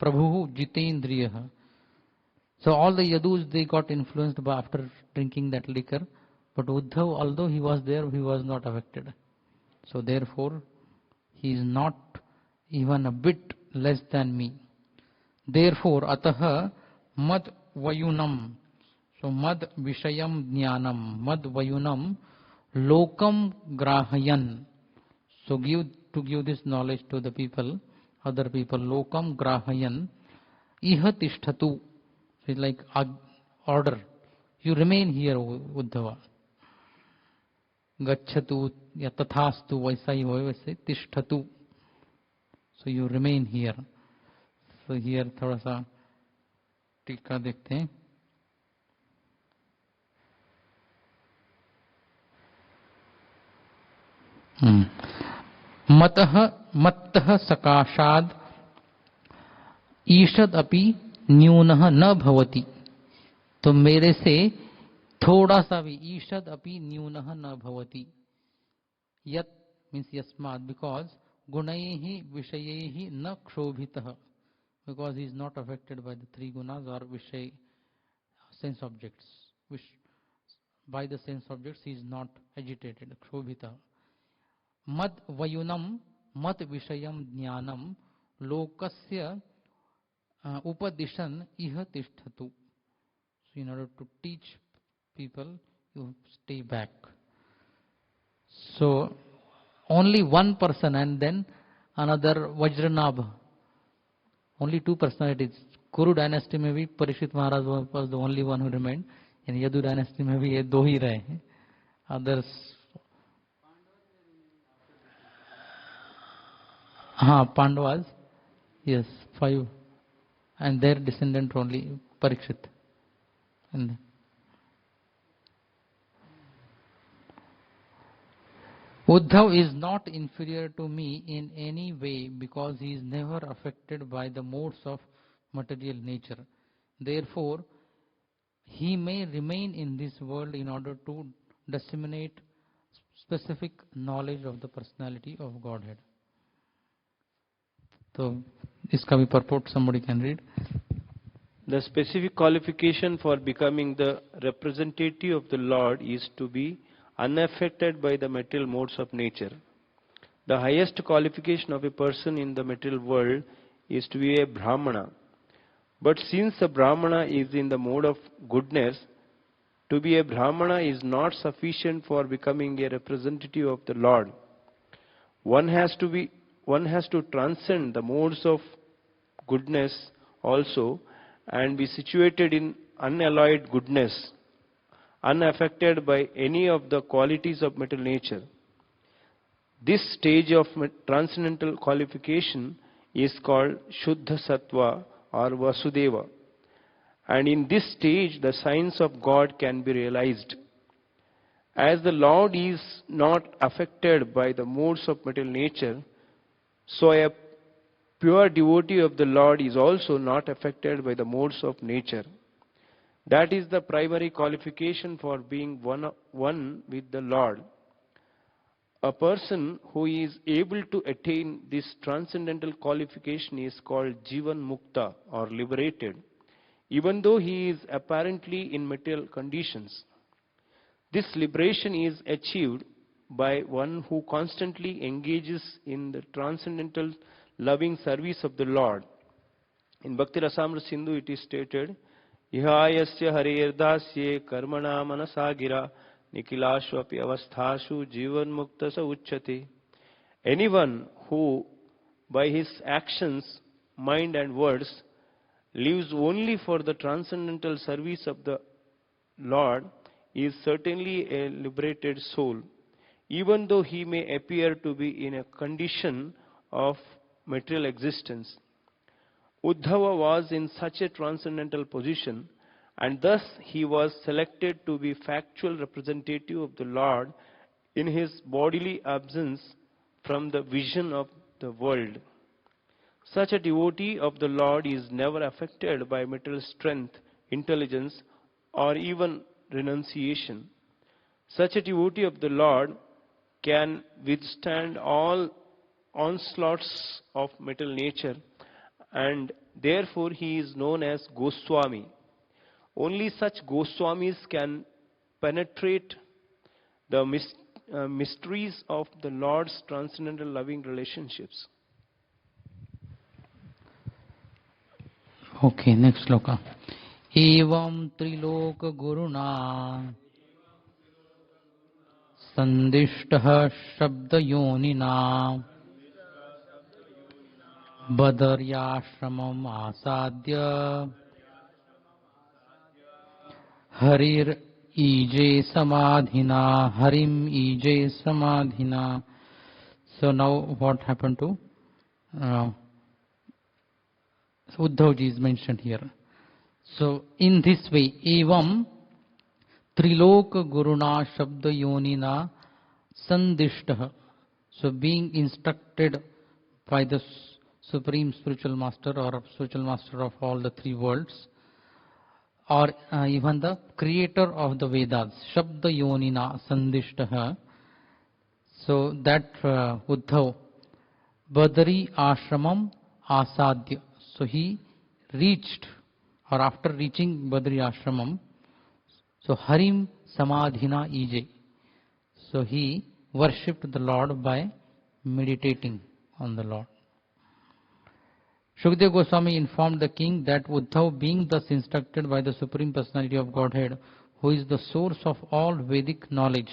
Prabhu jitendriyaha. So all the yadus, they got influenced by after drinking that liquor, but Uddhav, although he was there, he was not affected. So therefore, he is not even a bit less than me. Therefore, ataha mad vayunam. So mad vishayam jnanam, mad vayunam lokam grahayan. So to give this knowledge to the people, other people, lokam grahayan, iha tishtatu. So it's like order. You remain here, Uddhava. Gacchatu ya tathastu, vaisa hi hoye वैसे tishtatu. So you remain here. So here थोड़ा सा टीका देखते हैं. मत्तः सकाशाद ईषद अपि न्यूनः न भवति. तो मेरे से थोड़ा सा भी ईषद अपि न्यूनः न भवति. यत् means यस्मात्, because गुणैः विषयैः न क्षोभितः, because he is not affected by the three gunas or vishay, sense objects. By the sense objects he is not agitated. क्षोभितः. मद वयुनम मत विषयम ज्ञानम लोकस्य उपदिशन इह तिष्ठतु. So in order to teach people, you stay back. So only one person and then another Vajranabha. Only two personalities. Kuru dynasty में भी Parishit Maharaj was the only one who remained. In Yadu dynasty में भी ये दो ही रहे हैं. Others, Pandavas, yes, 5, and their descendant only Parikshit. And Uddhav is not inferior to me in any way, because he is never affected by the modes of material nature. Therefore, he may remain in this world in order to disseminate specific knowledge of the personality of Godhead. So, iska bhi purport somebody can read. The specific qualification for becoming the representative of the Lord is to be unaffected by the material modes of nature. The highest qualification of a person in the material world is to be a Brahmana. But since a Brahmana is in the mode of goodness, to be a Brahmana is not sufficient for becoming a representative of the Lord. One has to transcend the modes of goodness also and be situated in unalloyed goodness, unaffected by any of the qualities of material nature. This stage of transcendental qualification is called Shuddha Sattva or Vasudeva. And in this stage, the signs of God can be realized. As the Lord is not affected by the modes of material nature, so a pure devotee of the Lord is also not affected by the modes of nature. That is the primary qualification for being one with the Lord. A person who is able to attain this transcendental qualification is called Jivan Mukta or liberated, even though he is apparently in material conditions. This liberation is achieved by one who constantly engages in the transcendental loving service of the Lord. In Bhakti Rasamrita Sindhu it is stated, Ihayasya harirdasye karmana manasagira nikilashvapi avasthashu jivan mukta sa uchchati. Anyone who by his actions, mind and words lives only for the transcendental service of the Lord is certainly a liberated soul, even though he may appear to be in a condition of material existence. Uddhava was in such a transcendental position, and thus he was selected to be factual representative of the Lord in his bodily absence from the vision of the world. Such a devotee of the Lord is never affected by material strength, intelligence, or even renunciation. Such a devotee of the Lord can withstand all onslaughts of material nature, and therefore he is known as Goswami. Only such Goswamis can penetrate the mysteries of the Lord's transcendental loving relationships. Okay, next sloka. Evam Trilok Guruna Sandishtah Shabda Yonina Badaryashramam Asadya Harir Ije Samadhina Harim Ije Samadhina. So now what happened to Uddhavji is mentioned here. So in this way, evam Trilok Guruna Shabda Yonina Sandishtah. So being instructed by the Supreme Spiritual Master or Spiritual Master of all the three worlds, or even the creator of the Vedas, Shabda Yonina Sandishtah. So that Uddhav, Badari Ashramam Asadya. So he reached, or after reaching Badari Ashramam, so Harim Samadhina Ije. So he worshipped the Lord by meditating on the Lord. Shukdev Goswami informed the king that Uddhav, being thus instructed by the Supreme Personality of Godhead, who is the source of all Vedic knowledge,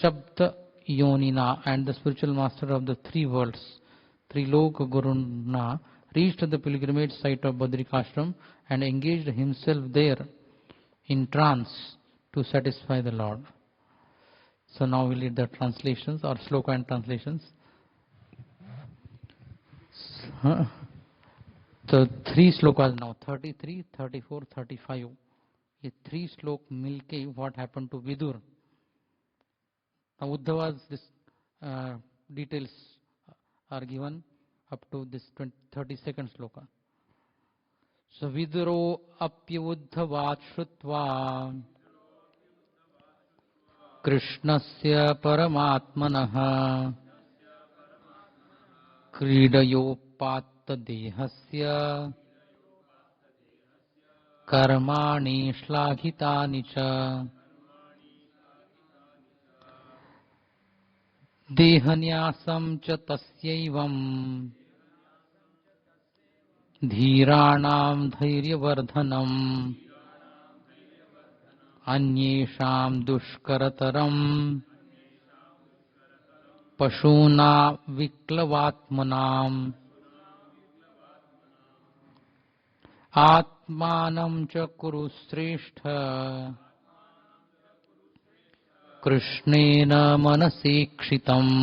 Shabda Yonina, and the spiritual master of the three worlds, Trilok Guruna, reached the pilgrimage site of Badrikashram and engaged himself there in trance to satisfy the Lord. So now we'll read the translations or sloka and translations. So three slokas now, 33, 34, 35. Ye three slok milke what happened to Vidur. Now Uddhava's details are given up to this 32nd sloka. So Viduro apyuddhavat shrutva Krishnasya paramatmanah kridayopatta dehasya karmani shlaghitani cha dehanyasam cha tasyaivam धीराणां धैर्यवर्धनम् अन्येषां दुष्करतरम् पशूना विक्लवात्मनाम् आत्मानं च कुरु श्रेष्ठ कृष्णेन मनसेक्षितम्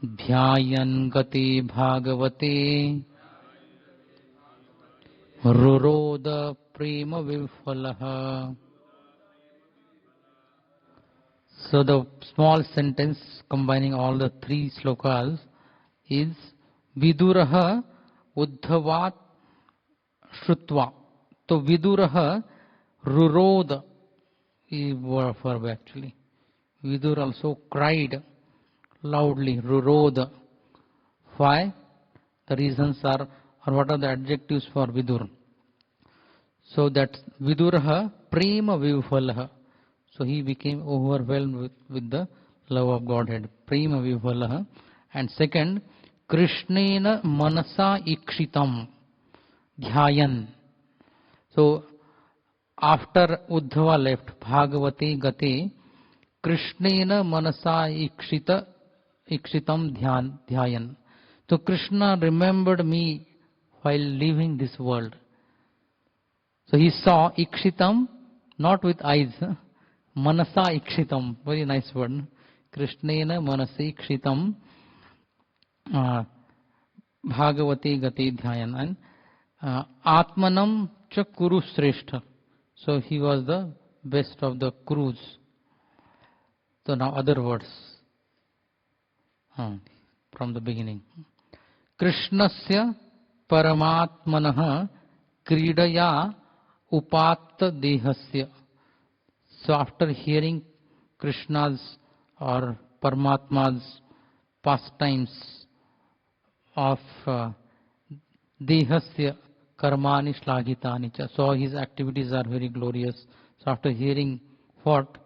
ध्यायन् गते भागवते रुरोद प्रेम विफलः. So the small sentence combining all the three slokas is Viduraha Uddhavat Shrutva. So Viduraha Ruroda is verb actually. Vidur also cried loudly, Ruroda. Why? The reasons are, or what are the adjectives for Vidur? So that Viduraha Prema Vivalaha. So he became overwhelmed with the love of Godhead. Prema Vivalaha. And second, Krishnena Manasa Ikshitam Dhyayan. So after Uddhava left, Bhagavate Gate, Krishnena Manasa Ikshitam Dhyayan. So Krishna remembered me while leaving this world. So he saw Ikshitam not with eyes. Manasa ikshitam, very nice word. Krishnena manasi ikshitam bhagavati gati dhyayan. And atmanam cha kuru sreshta. So he was the best of the kurus. So now other words from the beginning. Krishnasya paramatmanah kridaya upatta dehasya. So after hearing Krishna's or Paramatma's pastimes of dehasya karmani shlagitani cha. So his activities are very glorious. So after hearing what?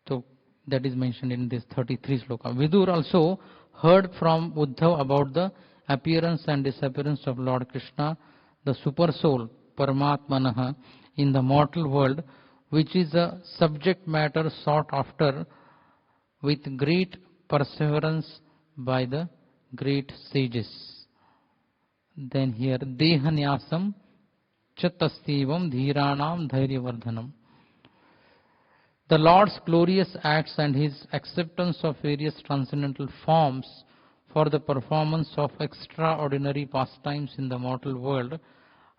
So that is mentioned in this 33 sloka. Vidur also heard from Uddhav about the appearance and disappearance of Lord Krishna, the super soul, Paramatmanaha, in the mortal world, which is a subject matter sought after with great perseverance by the great sages. Then here, Dehanyasam Chatastivam Dhiranam Dhairyavardhanam. The Lord's glorious acts and his acceptance of various transcendental forms for the performance of extraordinary pastimes in the mortal world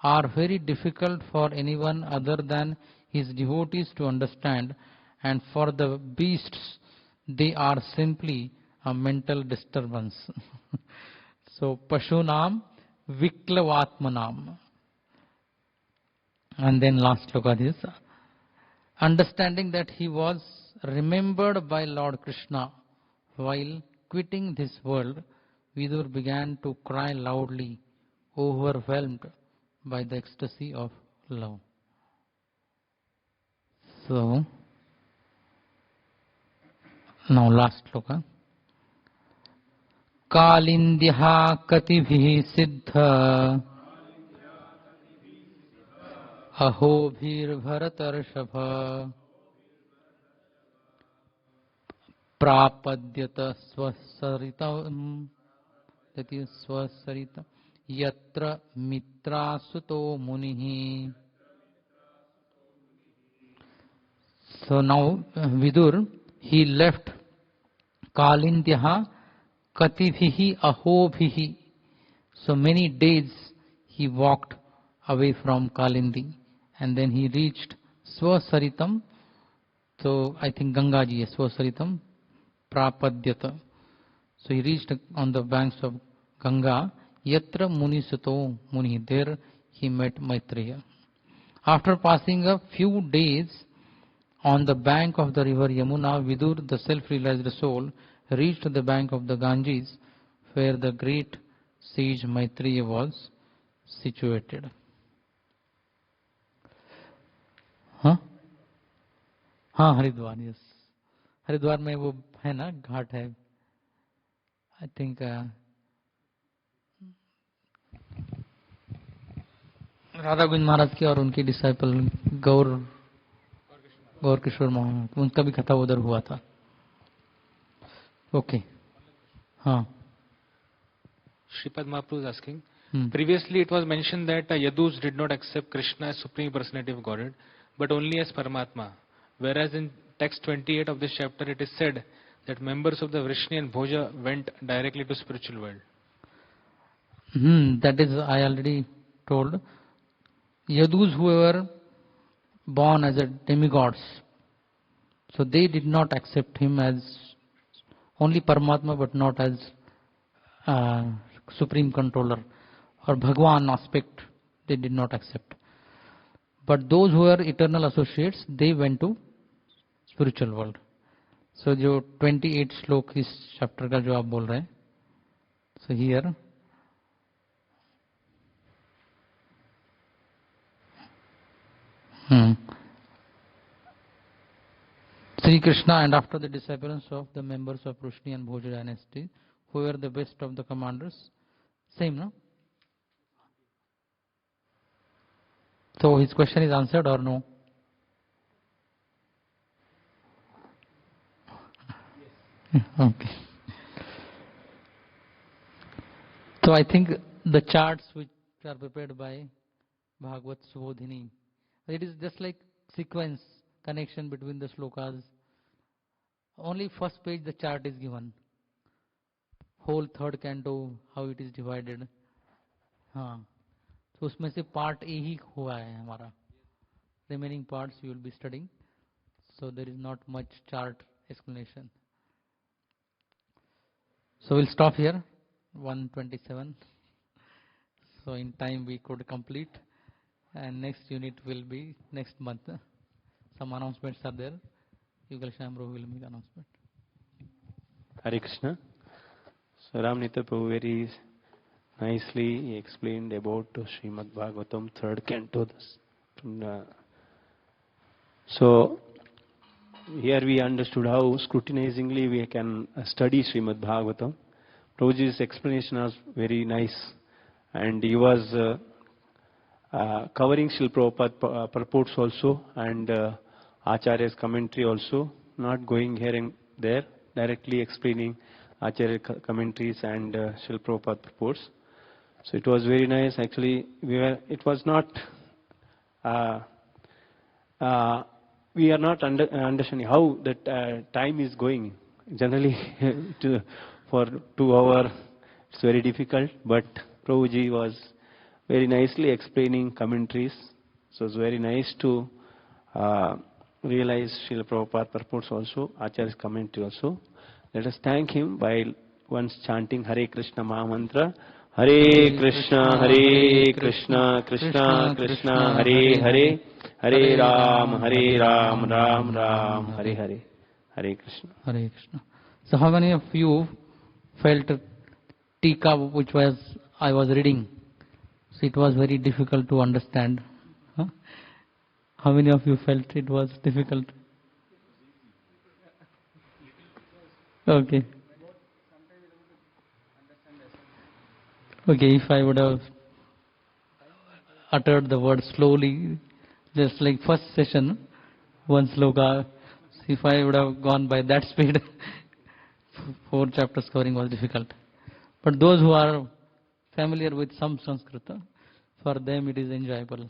are very difficult for anyone other than his devotees to understand, and for the beasts they are simply a mental disturbance. So Pashunam Viklavatmanam. And then last look at this. Understanding that he was remembered by Lord Krishna while quitting this world, Vidur began to cry loudly, overwhelmed by the ecstasy of love. So, now last look. Kalindyaha katibhi siddha ahobhir bharatarshapha prapadyata swasaritam yatra mitra suto munihi. So now Vidur, he left Kalindyaha katibhihi ahobhihi. So many days he walked away from Kalindi, and then he reached Swasaritam. So I think Gangaji is Swasaritam Prapadyata. So he reached on the banks of Ganga. Yatra Munisuto Muni. There he met Maitreya. After passing a few days on the bank of the river Yamuna, Vidur, the self-realized soul, reached the bank of the Ganges, where the great sage Maitreya was situated. हाँ Haridwar, yes, Haridwar में वो है ना घाट है, I think Radha Govind महाराज की और उनके disciple गौर किशोर महाराज, उनका भी कथा उधर हुआ था. ओके, हाँ. Sripad Mahaprabhu is asking, previously it was mentioned that Yadus did not accept Krishna as Supreme Personality of Godhead, but only as Paramatma. Whereas in text 28 of this chapter it is said that members of the Vrishni and Bhoja went directly to spiritual world. That is, I already told. Yadus who were born as a demigods, so they did not accept him as only Paramatma, but not as Supreme Controller or Bhagwan aspect, they did not accept. But those who were eternal associates, they went to spiritual world. So जो 28 श्लोक इस chapter का जो आप बोल रहे हैं, so here Sri Krishna, and after the disappearance of the members of Vrishni and Bhoja dynasty, who were the best of the commanders, same, no? So his question is answered or no? Yes. Okay. So I think the charts which are prepared by Bhagavad Subodhini, it is just like sequence connection between the slokas. Only first page the chart is given. Whole third canto, how it is divided. हाँ, तो उसमें से part A ही हुआ है हमारा. Remaining parts you will be studying. So there is not much chart explanation. So we'll stop here. 127. So in time we could complete. And next unit will be next month. Some announcements are there. Yugal Shamro will make announcement. Hare Krishna. So Ram Nitai Prabhu very nicely explained about Srimad Bhagavatam, third canto. So here we understood how scrutinizingly we can study Srimad Bhagavatam. Prabhuji's explanation was very nice, and he was covering Srila Prabhupada purports also, and Acharya's commentary also, not going here and there, directly explaining Acharya commentaries and Srila Prabhupada purports. So it was very nice. Actually, it was not, we are not understanding how that time is going. Generally, for 2 hours, it's very difficult, but Prabhuji was very nicely explaining commentaries. So it's very nice to realize Srila Prabhupada purports also, Acharya's commentary also. Let us thank him by once chanting Hare Krishna Maha Mantra. Hare Krishna, Krishna Krishna, Hare Hare, Hare Ram, Ram Ram, Hare Hare. Hare Krishna. Hare Krishna. So how many of you felt Tika which I was reading? So it was very difficult to understand. Huh? How many of you felt it was difficult? Okay. Okay, if I would have uttered the word slowly, just like first session, one sloka, if I would have gone by that speed, 4 chapters covering was difficult. But those who are familiar with some Sanskrita, for them it is enjoyable.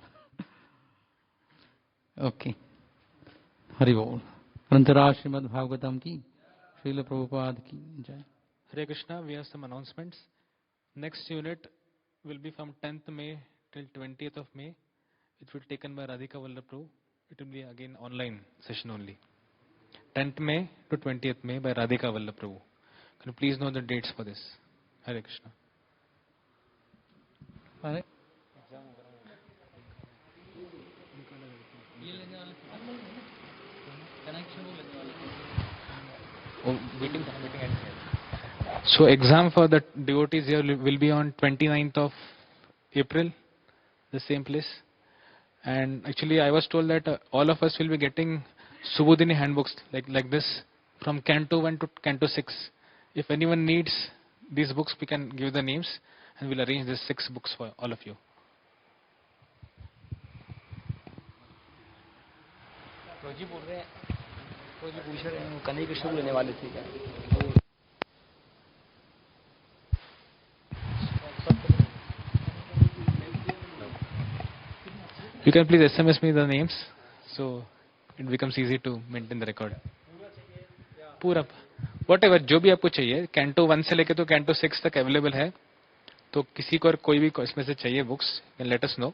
Okay. Hari Bol. Prantara Srimad Bhagavatam ki, Srila Prabhupada ki jai. Hare Krishna, we have some announcements. Next unit will be from 10th May till 20th of May. It will be taken by Radhika Vallabh Prabhu. It will be again online session only. 10th May to 20th May by Radhika Vallabh Prabhu. Can you please know the dates for this? Hare Krishna. Hare. So exam for the devotees here will be on 29th of April, the same place. And actually I was told that all of us will be getting Subodhini handbooks like this from Canto 1 to Canto 6. If anyone needs these books, we can give the names and we'll arrange these 6 books for all of you. You can please SMS me the names so it becomes easy to maintain the record. पूरा whatever जो भी आपको चाहिए canto 1 से लेके तो canto 6 तक available है तो किसी को कोई भी इसमें से चाहिए बुक्स लेट अस नो